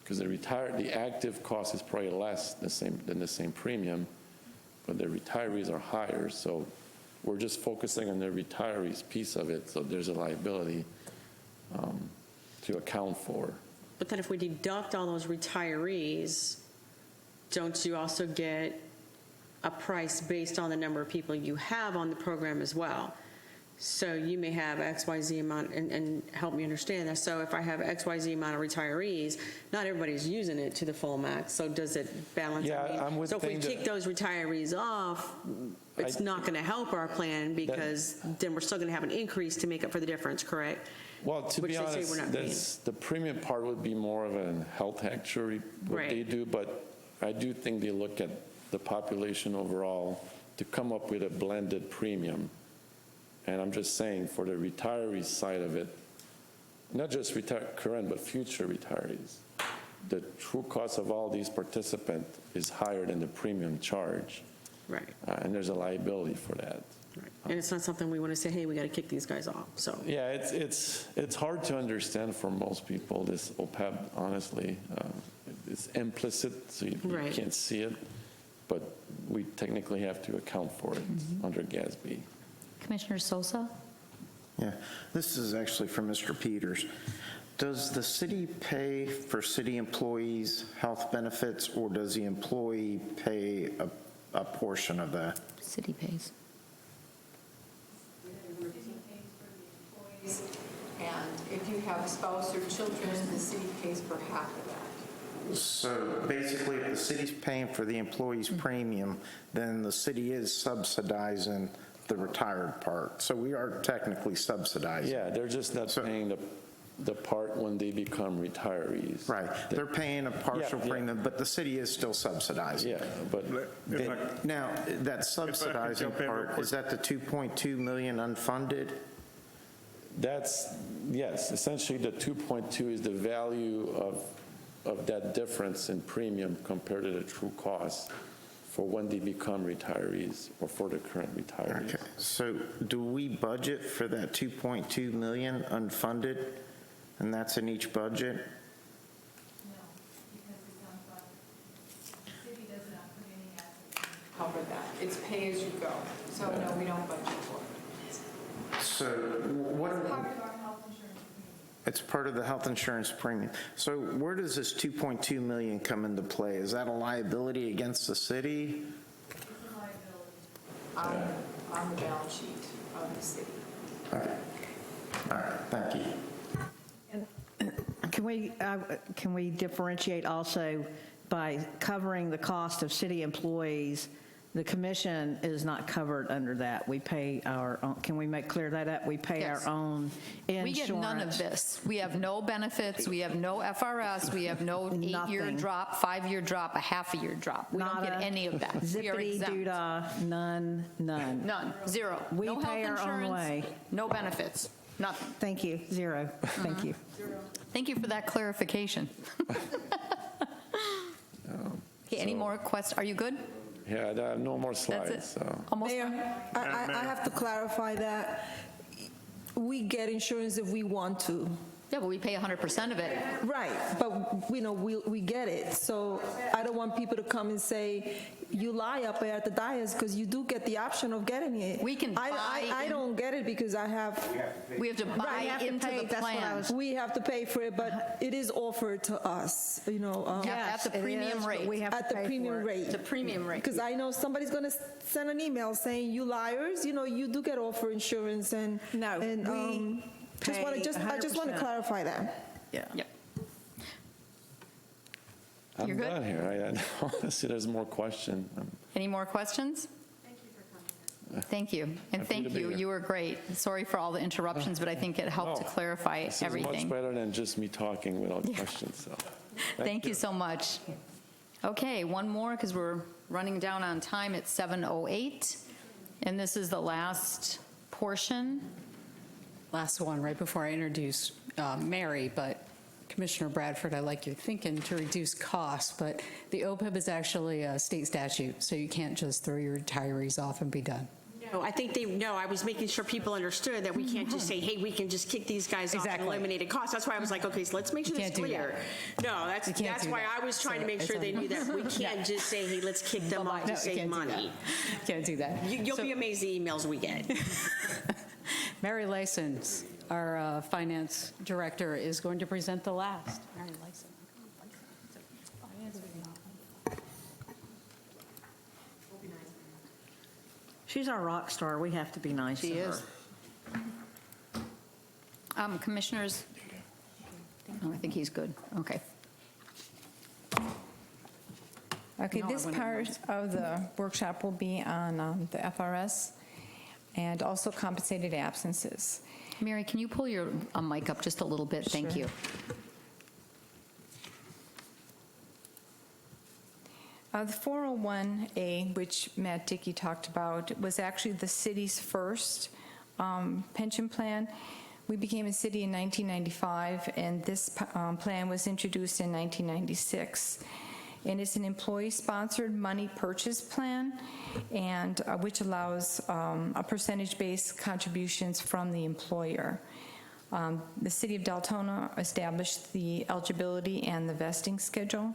Because the active cost is probably less than the same premium, but the retirees are higher. So we're just focusing on the retirees piece of it, so there's a liability to account for. But then if we deduct all those retirees, don't you also get a price based on the number of people you have on the program as well? So you may have XYZ amount, and help me understand that. So if I have XYZ amount of retirees, not everybody's using it to the full max. So does it balance? Yeah, I mean, I'm with so if we Thane take that- those retirees off, it's not going to help our plan because then we're still going to have an increase to make up for the difference, correct? Well, to Which be they say honest, we're not paying. the premium part would be more of a health actuary, what Right. they do, but I do think they look at the population overall to come up with a blended premium. And I'm just saying, for the retiree side of it, not just current, but future retirees, the true cost of all these participants is higher than the premium charge. Right. And there's a liability for that. Right. And it's not something we want to say, hey, we got to kick these guys off, so. Yeah, it's hard to understand for most people, this OPEB, honestly. It's implicit, so you Right. can't see it, but we technically have to account for it under GASB. Commissioner Sosa? Yeah, this is actually for Mr. Peters. Does the city pay for city employees' health benefits, or does the employee pay a portion of that? City pays. And if you have a spouse or children, the city pays for half of that. So basically, if the city's paying for the employee's premium, then the city is subsidizing the retired part. So we are technically subsidizing. Yeah, they're just not paying the part when they become retirees. Right. They're paying a partial Yeah, yeah. premium, but the city is still subsidizing. Yeah, but Now, that subsidizing jump in real part, quick. is that the 2.2 million unfunded? that's, yes, essentially the 2.2 is the value of that difference in premium compared to the true cost for when they become retirees or for the current retirees. Okay, so do we budget for that 2.2 million unfunded? And that's in each budget? No, because it's unfunded. The city does not put any assets in. Cover that. It's pay as you go. So no, we don't budget for it. So what, It's part of our health insurance premium. it's part of the health insurance premium. So where does this 2.2 million come into play? Is that a liability against the city? It's a liability. On the balance sheet of the city. Okay. All right, thank you. Can we differentiate also by covering the cost of city employees? The commission is not covered under that. We pay our own, can we make clear that up? We pay Yes. our own insurance. We get none of this. We have no benefits, we have no FRS, we have no 8-year Nothing. drop, 5-year drop, a half-a-year drop. We don't get Nada. any of that. We are Zippity exempt. doodah, none. None, zero. We No pay health our own insurance, way. no benefits, nothing. Thank you, zero. Thank you. Thank you for that clarification. Okay, any more questions? Are you good? Yeah, I have no more That's slides, it? so. Almost Mayor, done? I have to clarify that we get insurance if we want to. Yeah, but we pay 100% of it. Right, but, we get it. So I don't want people to come and say, you lie up there at the dais, because you do get the option of getting it. We can buy I in- don't get it because I have, We have to buy have to into pay, the that's what I plan. was- we have to pay for it, but it is offered to us, At Yes, the it premium is, but rate. we have to at the pay for premium it. rate. The premium rate. Because I know somebody's going to send an email saying, you liars, you do get offer insurance and. No, and, we just want pay to I just want to 100%. clarify that. Yeah. Yep. I'm You're good? done here. I see there's more question. Any more questions? Thank you for coming. Thank you. And Happy thank to be you. here. You were great. Sorry for all the interruptions, but I think it helped to No, clarify This is much everything. better than just me talking without questions, so. Thank you so much. Okay, one more, because we're running down on time at 7:08. And this is the last portion. Last one, right before I introduce Mary, but Commissioner Bradford, I like your thinking to reduce costs, but the OPEB is actually a state statute, so you can't just throw your retirees off and be done. No, No, I think I was making sure people understood that we can't just say, hey, we can just kick these guys off and Exactly. eliminate a cost. That's why I was like, okay, so let's make sure You that's can't do clear. No, that's do why that. I was trying to make So sure they knew that we can't just say, hey, let's kick them off to save money. Can't do that. You'll So- be amazed the emails we get. Mary Lysons, our finance director, is going to present the last. Mary Lysons. She's our rock star. We have to be nice to her. Commissioners, oh, I think he's good. Okay. Okay, No, I this wouldn't part of the workshop will be on the FRS and also compensated absences. Mary, can you pull your mic up just a little bit? Thank Sure. you. The 401A, which Matt Dickey talked about, was actually the city's first pension plan. We became a city in 1995, and this plan was introduced in 1996. And it's an employee-sponsored money purchase plan, and which allows a percentage-based contributions from the employer. The city of Deltona established the eligibility and the vesting schedule.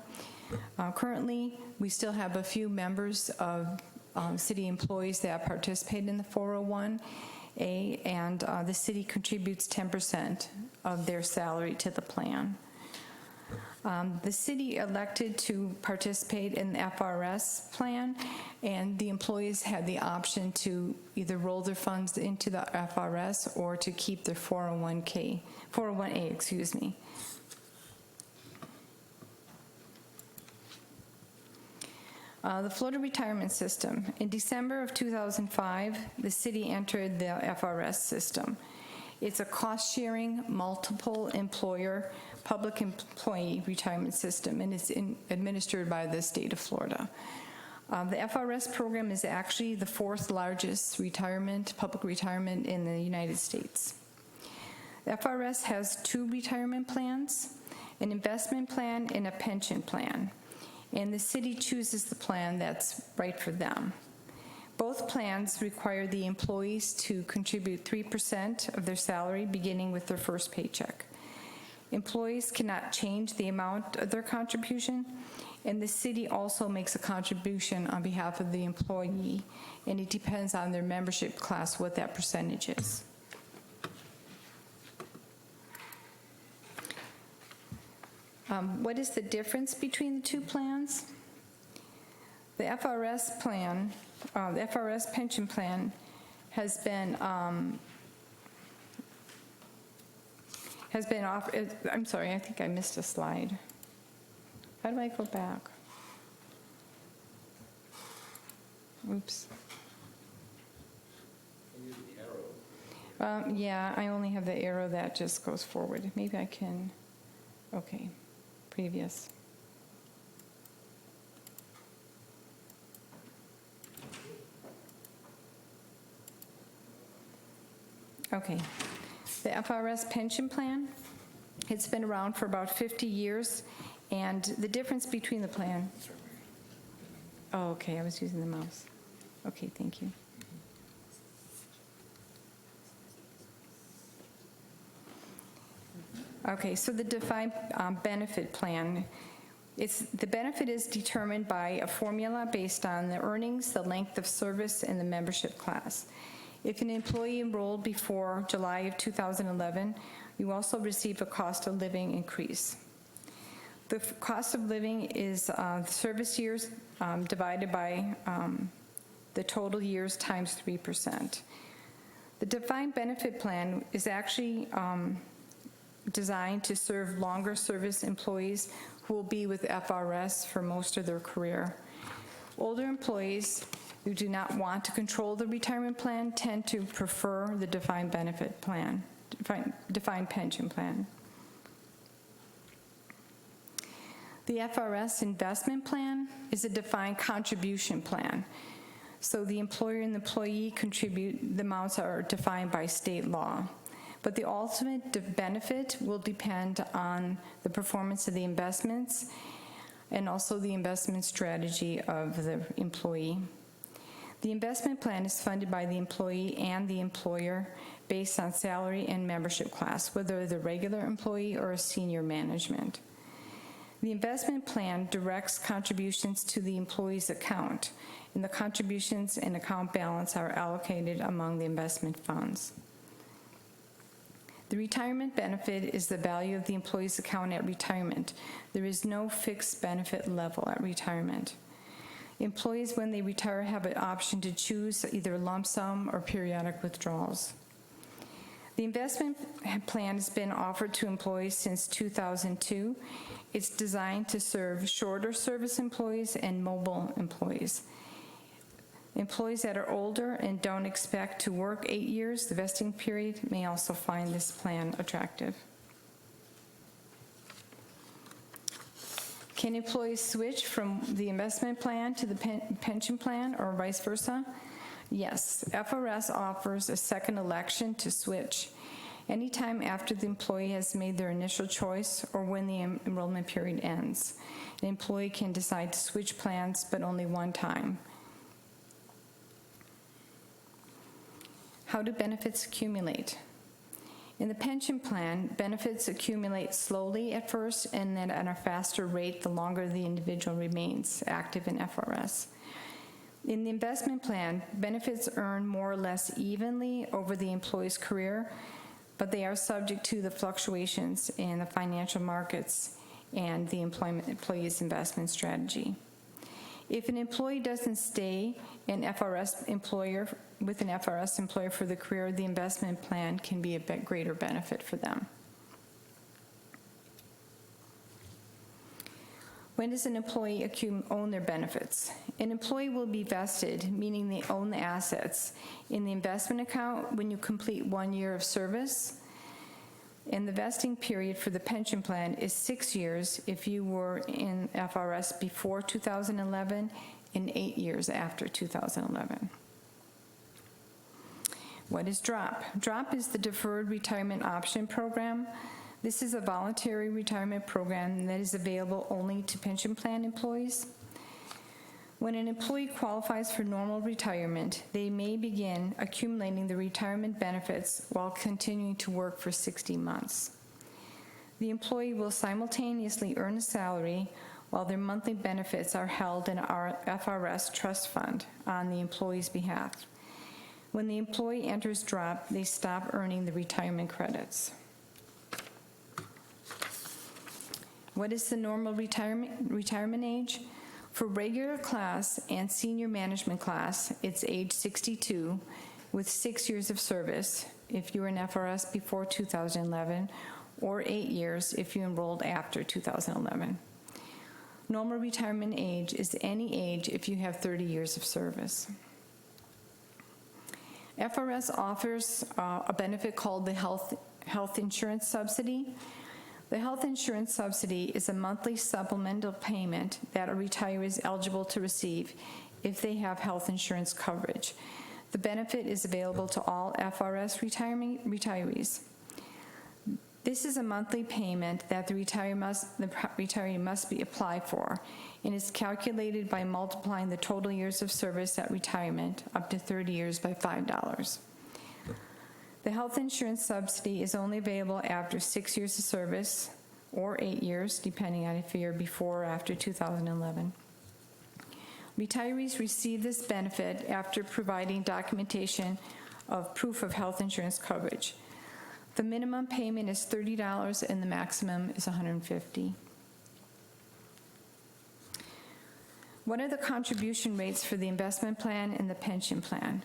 Currently, we still have a few members of city employees that participate in the 401A, and the city contributes 10% of their salary to the plan. The city elected to participate in the FRS plan, and the employees had the option to either roll their funds into the FRS or to keep their 401A, excuse me. The Florida retirement system. In December of 2005, the city entered the FRS system. It's a cost-sharing, multiple employer, public employee retirement system, and it's administered by the state of Florida. The FRS program is actually the fourth largest public retirement in the United States. The FRS has two retirement plans, an investment plan and a pension plan, and the city chooses the plan that's right for them. Both plans require the employees to contribute 3% of their salary beginning with their first paycheck. Employees cannot change the amount of their contribution, and the city also makes a contribution on behalf of the employee, and it depends on their membership class what that percentage is. What is the difference between the two plans? The FRS plan, the FRS pension plan has been offered. I'm sorry, I think I missed a slide. How do I go back? Oops. Yeah, I only have the arrow that just goes forward. Maybe I can, okay, previous. Okay, the FRS pension plan, it's been around for about 50 years, and the difference between the plan. Oh, okay, I was using the mouse. Okay, thank you. Okay, so the defined benefit plan, the benefit is determined by a formula based on the earnings, the length of service, and the membership class. If an employee enrolled before July of 2011, you also receive a cost of living increase. The cost of living is service years divided by the total years times 3%. The defined benefit plan is actually designed to serve longer service employees who will be with FRS for most of their career. Older employees who do not want to control the retirement plan tend to prefer the defined benefit plan, defined pension plan. The FRS investment plan is a defined contribution plan. So the employer and the employee contribute, the amounts are defined by state law. But the ultimate benefit will depend on the performance of the investments and also the investment strategy of the employee. The investment plan is funded by the employee and the employer based on salary and membership class, whether they're a regular employee or a senior management. The investment plan directs contributions to the employee's account, and the contributions and account balance are allocated among the investment funds. The retirement benefit is the value of the employee's account at retirement. There is no fixed benefit level at retirement. Employees, when they retire, have an option to choose either lump sum or periodic withdrawals. The investment plan has been offered to employees since 2002. It's designed to serve shorter service employees and mobile employees. Employees that are older and don't expect to work 8 years, the vesting period, may also find this plan attractive. Can employees switch from the investment plan to the pension plan or vice versa? Yes, FRS offers a second election to switch anytime after the employee has made their initial choice or when the enrollment period ends. An employee can decide to switch plans, but only one time. How do benefits accumulate? In the pension plan, benefits accumulate slowly at first and then at a faster rate the longer the individual remains active in FRS. In the investment plan, benefits earn more or less evenly over the employee's career, but they are subject to the fluctuations in the financial markets and the employee's investment strategy. If an employee doesn't stay with an FRS employer for the career, the investment plan can be a greater benefit for them. When does an employee own their benefits? An employee will be vested, meaning they own the assets, in the investment account when you complete 1 year of service. And the vesting period for the pension plan is 6 years if you were in FRS before 2011 and 8 years after 2011. What is DROP? DROP is the Deferred Retirement Option Program. This is a voluntary retirement program that is available only to pension plan employees. When an employee qualifies for normal retirement, they may begin accumulating the retirement benefits while continuing to work for 60 months. The employee will simultaneously earn a salary while their monthly benefits are held in our FRS trust fund on the employee's behalf. When the employee enters DROP, they stop earning the retirement credits. What is the normal retirement age? For regular class and senior management class, it's age 62 with 6 years of service if you were in FRS before 2011, or 8 years if you enrolled after 2011. Normal retirement age is any age if you have 30 years of service. FRS offers a benefit called the health insurance subsidy. The health insurance subsidy is a monthly supplemental payment that a retiree is eligible to receive if they have health insurance coverage. The benefit is available to all FRS retirees. This is a monthly payment that the retiree must apply for, and is calculated by multiplying the total years of service at retirement up to 30 years by $5. The health insurance subsidy is only available after 6 years of service or 8 years, depending on if you're before or after 2011. Retirees receive this benefit after providing documentation of proof of health insurance coverage. The minimum payment is $30 and the maximum is $150. What are the contribution rates for the investment plan and the pension plan?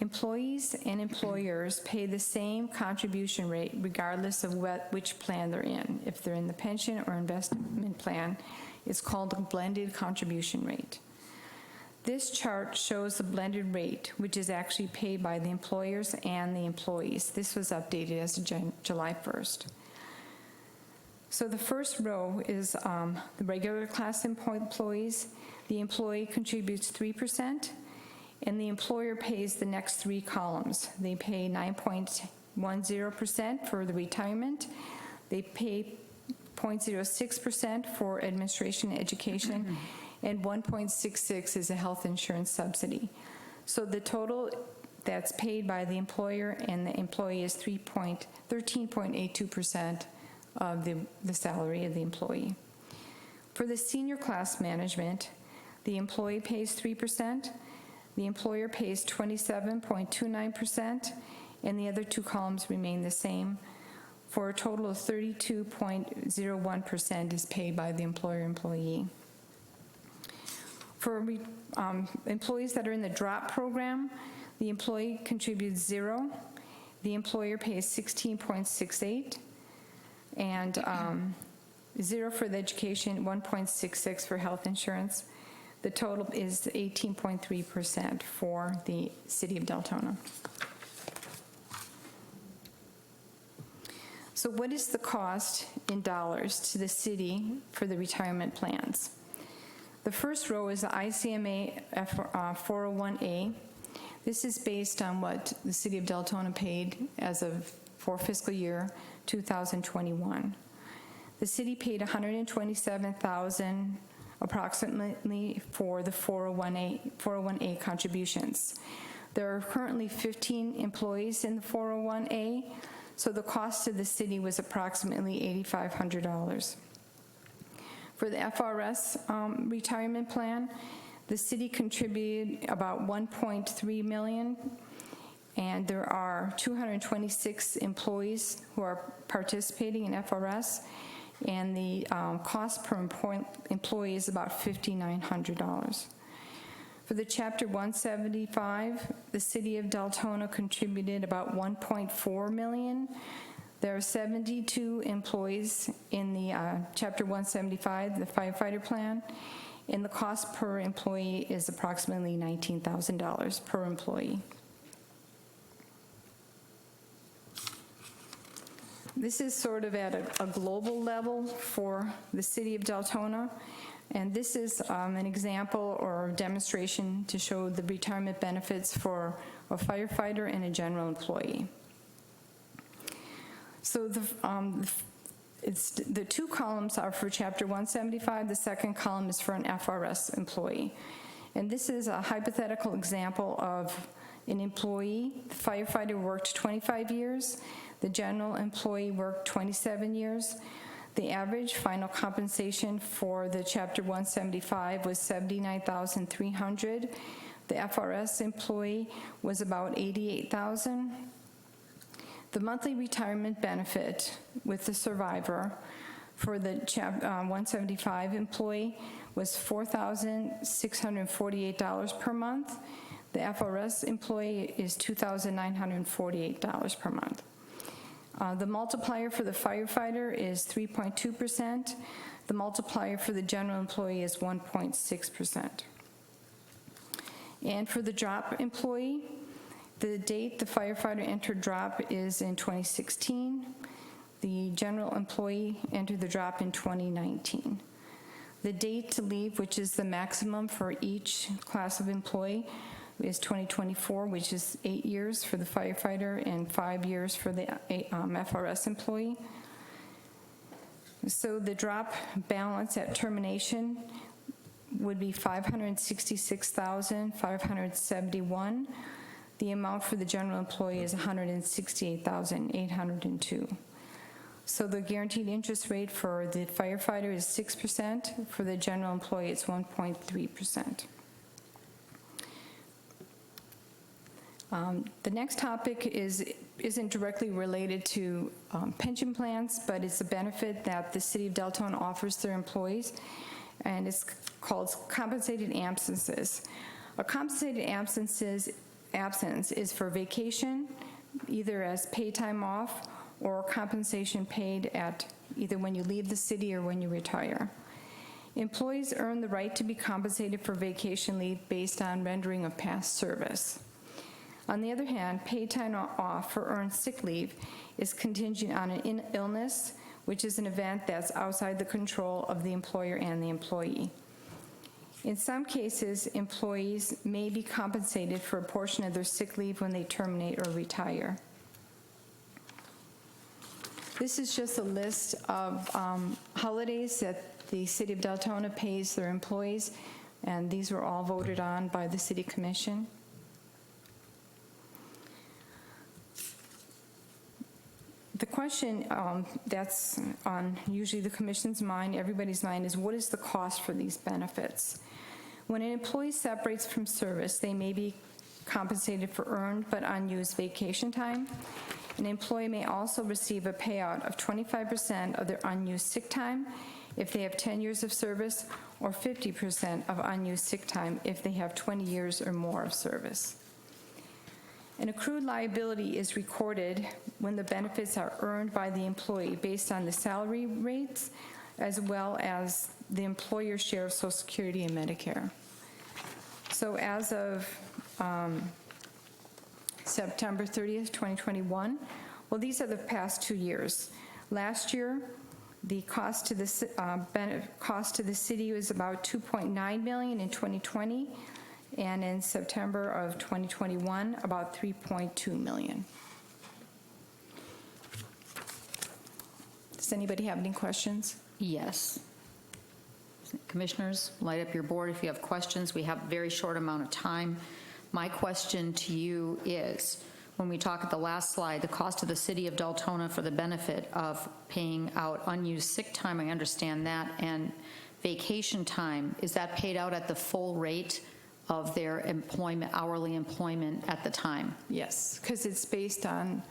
Employees and employers pay the same contribution rate regardless of which plan they're in. If they're in the pension or investment plan, it's called a blended contribution rate. This chart shows the blended rate, which is actually paid by the employers and the employees. This was updated as of July 1st. So the first row is the regular class employees. The employee contributes 3%, and the employer pays the next 3 columns. They pay 9.10% for the retirement. They pay 0.06% for administration and education, and 1.66 is a health insurance subsidy. So the total that's paid by the employer and the employee is 13.82% of the salary of the employee. For the senior class management, the employee pays 3%, the employer pays 27.29%, and the other two columns remain the same, for a total of 32.01% is paid by the employer-employee. For employees that are in the DROP program, the employee contributes 0, the employer pays 16.68, and 0 for the education, 1.66 for health insurance. The total is 18.3% for the city of Deltona. So what is the cost in dollars to the city for the retirement plans? The first row is the ICMA 401A. This is based on what the city of Deltona paid for fiscal year 2021. The city paid $127,000 approximately for the 401A contributions. There are currently 15 employees in the 401A, so the cost to the city was approximately $8,500. For the FRS retirement plan, the city contributed about $1.3 million, and there are 226 employees who are participating in FRS, and the cost per employee is about $5,900. For the Chapter 175, the city of Deltona contributed about $1.4 million. There are 72 employees in the Chapter 175, the firefighter plan, and the cost per employee is approximately $19,000 per employee. This is sort of at a global level for the city of Deltona, and this is an example or a demonstration to show the retirement benefits for a firefighter and a general employee. So the two columns are for Chapter 175. The second column is for an FRS employee. And this is a hypothetical example of an employee. The firefighter worked 25 years. The general employee worked 27 years. The average final compensation for the Chapter 175 was $79,300. The FRS employee was about $88,000. The monthly retirement benefit with the survivor for the 175 employee was $4,648 per month. The FRS employee is $2,948 per month. The multiplier for the firefighter is 3.2%. The multiplier for the general employee is 1.6%. And for the drop employee, the date the firefighter entered drop is in 2016. The general employee entered the drop in 2019. The date to leave, which is the maximum for each class of employee, is 2024, which is 8 years for the firefighter and 5 years for the FRS employee. So the drop balance at termination would be $566,571. The amount for the general employee is $168,802. So the guaranteed interest rate for the firefighter is 6%. For the general employee, it's 1.3%. The next topic isn't directly related to pension plans, but it's a benefit that the city of Deltona offers their employees, and it's called compensated absences. A compensated absence is for vacation, either as paid time off or compensation paid at either when you leave the city or when you retire. Employees earn the right to be compensated for vacation leave based on rendering of past service. On the other hand, paid time off for earned sick leave is contingent on an illness, which is an event that's outside the control of the employer and the employee. In some cases, employees may be compensated for a portion of their sick leave when they terminate or retire. This is just a list of holidays that the city of Deltona pays their employees, and these were all voted on by the city commission. The question that's on usually the commission's mind, everybody's mind, is what is the cost for these benefits? When an employee separates from service, they may be compensated for earned but unused vacation time. An employee may also receive a payout of 25% of their unused sick time if they have 10 years of service, or 50% of unused sick time if they have 20 years or more of service. An accrued liability is recorded when the benefits are earned by the employee based on the salary rates, as well as the employer's share of Social Security and Medicare. So as of September 30th, 2021, well, these are the past 2 years. Last year, the cost to the city was about $2.9 million in 2020, and in September of 2021, about $3.2 million. Does anybody have any questions? Yes. Commissioners, light up your board if you have questions. We have a very short amount of time. My question to you is, when we talk at the last slide, the cost of the city of Deltona for the benefit of paying out unused sick time, I understand that, and vacation time, is that paid out at the full rate of their employment, hourly employment at the time? Yes, because it's based on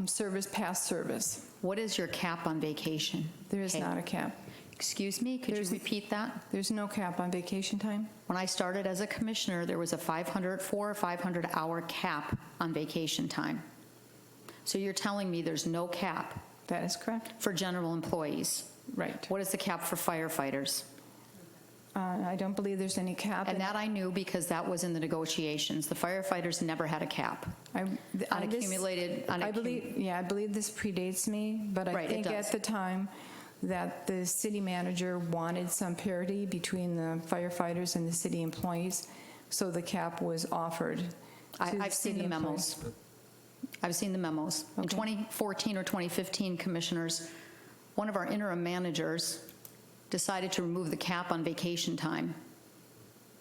service, past service. What is your cap on vacation? There is pay? not a cap. Excuse me, could you repeat that? There's no cap on vacation time? When I started as a commissioner, there was a 400 or 500 hour cap on vacation time. So you're telling me there's no cap? That is correct. For general employees? Right. What is the cap for firefighters? I don't believe there's any cap. And that I knew because that was in the negotiations. The firefighters never had a cap. I believe this predates me, but I think at the time that the city manager wanted some parity between the firefighters and the city employees, so the cap was offered. I've seen the memos. I've seen the memos. In 2014 or 2015, commissioners, one of our interim managers decided to remove the cap on vacation time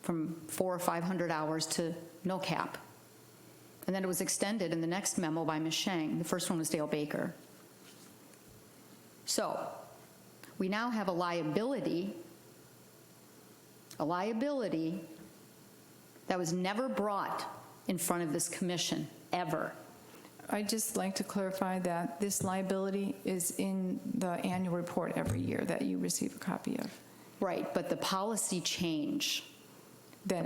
from 400 or 500 hours to no cap. And then it was extended in the next memo by Ms. Shang. The first one was Dale Baker. So we now have a liability that was never brought in front of this commission, ever. I'd just like to clarify that this liability is in the annual report every year that you receive a copy of. Right, but the policy change,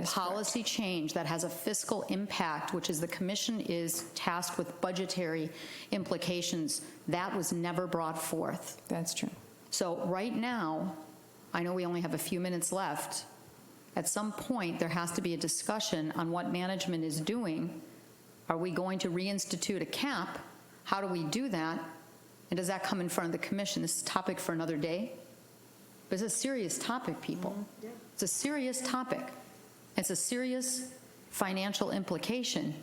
policy change that has a fiscal impact, which is the commission is tasked with budgetary implications, that was never brought forth. That's true. So right now, I know we only have a few minutes left. At some point, there has to be a discussion on what management is doing. Are we going to reinstitute a cap? How do we do that? And does that come in front of the commission? This is a topic for another day. But it's a serious topic, people. It's a serious topic. It's a serious financial implication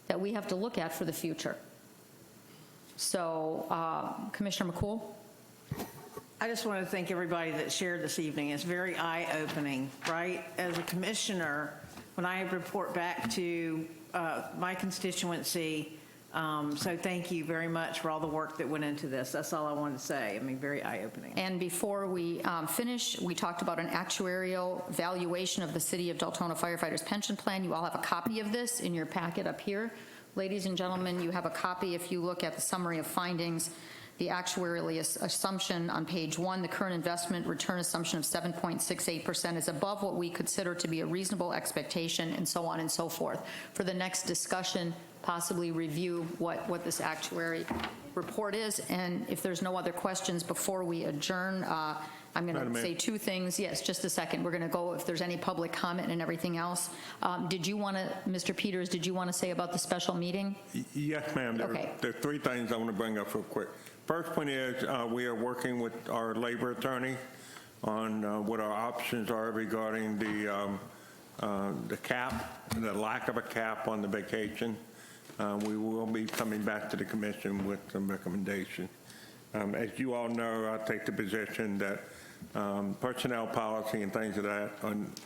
that we have to look at for the future. So, Commissioner McCool? I just want to thank everybody that shared this evening. It's very eye-opening, right? As a commissioner, when I report back to my constituency, so thank you very much for all the work that went into this. That's all I wanted to say. I mean, very eye-opening. And before we finish, we talked about an actuarial valuation of the City of Deltona Firefighters Pension Plan. You all have a copy of this in your packet up here. Ladies and gentlemen, you have a copy. If you look at the summary of findings, the actuarial assumption on page 1, the current investment return assumption of 7.68% is above what we consider to be a reasonable expectation, and so on and so forth. For the next discussion, possibly review what this actuary report is, and if there's no other questions before we adjourn, I'm going to say two things. Yes, just a second. We're going to go if there's any public comment and everything else. Did you want to, Mr. Peters, did you want to say about the special meeting? Yes, ma'am. Okay. There are three things I want to bring up real quick. First one is we are working with our labor attorney on what our options are regarding the cap, the lack of a cap on the vacation. We will be coming back to the commission with some recommendation. As you all know, I take the position that personnel policy and things of that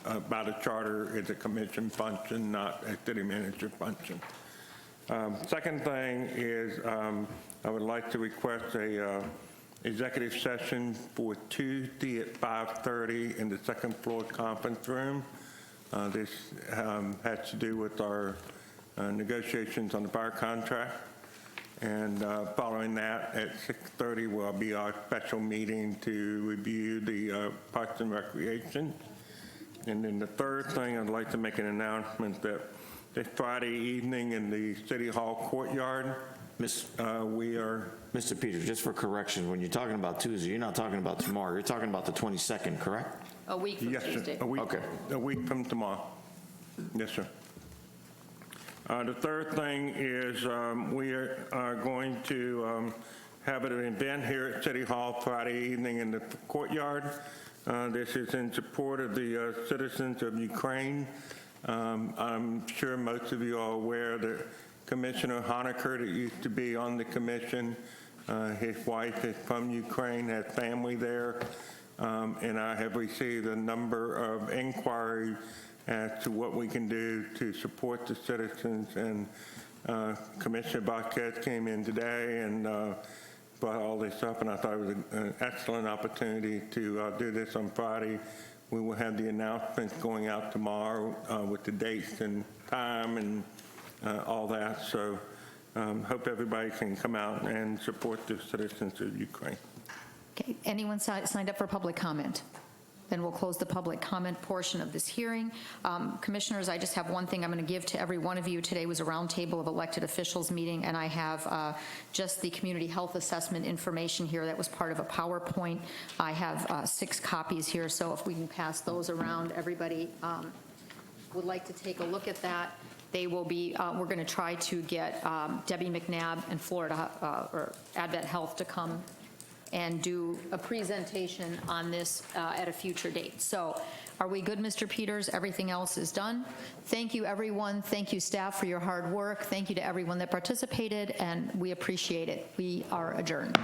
about a charter is a commission function, not a city manager function. Second thing is I would like to request a executive session for Tuesday at 5:30 in the second floor conference room. This has to do with our negotiations on the fire contract. And following that, at 6:30 will be our special meeting to review the Parks and Recreation. And then the third thing, I'd like to make an announcement that this Friday evening in the City Hall courtyard, we are... Mr. Peters, just for correction, when you're talking about Tuesday, you're not talking about tomorrow. You're talking about the 22nd, correct? A week from Yes, sir. Tuesday. A week from tomorrow. Yes, sir. The third thing is we are going to have an event here at City Hall Friday evening in the courtyard. This is in support of the citizens of Ukraine. I'm sure most of you are aware that Commissioner Honecker, that used to be on the commission, his wife is from Ukraine, has family there, and I have received a number of inquiries as to what we can do to support the citizens. And Commissioner Vasquez came in today and brought all this up, and I thought it was an excellent opportunity to do this on Friday. We will have the announcements going out tomorrow with the dates and time and all that. So hope everybody can come out and support the citizens of Ukraine. Okay, anyone signed up for public comment? Then we'll close the public comment portion of this hearing. Commissioners, I just have one thing I'm going to give to every one of you. Today was a roundtable of elected officials meeting, and I have just the community health assessment information here that was part of a PowerPoint. I have 6 copies here, so if we can pass those around, everybody would like to take a look at that. They will be, we're going to try to get Debbie McNabb and Florida or Advent Health to come and do a presentation on this at a future date. So are we good, Mr. Peters? Everything else is done. Thank you, everyone. Thank you, staff, for your hard work. Thank you to everyone that participated, and we appreciate it. We are adjourned.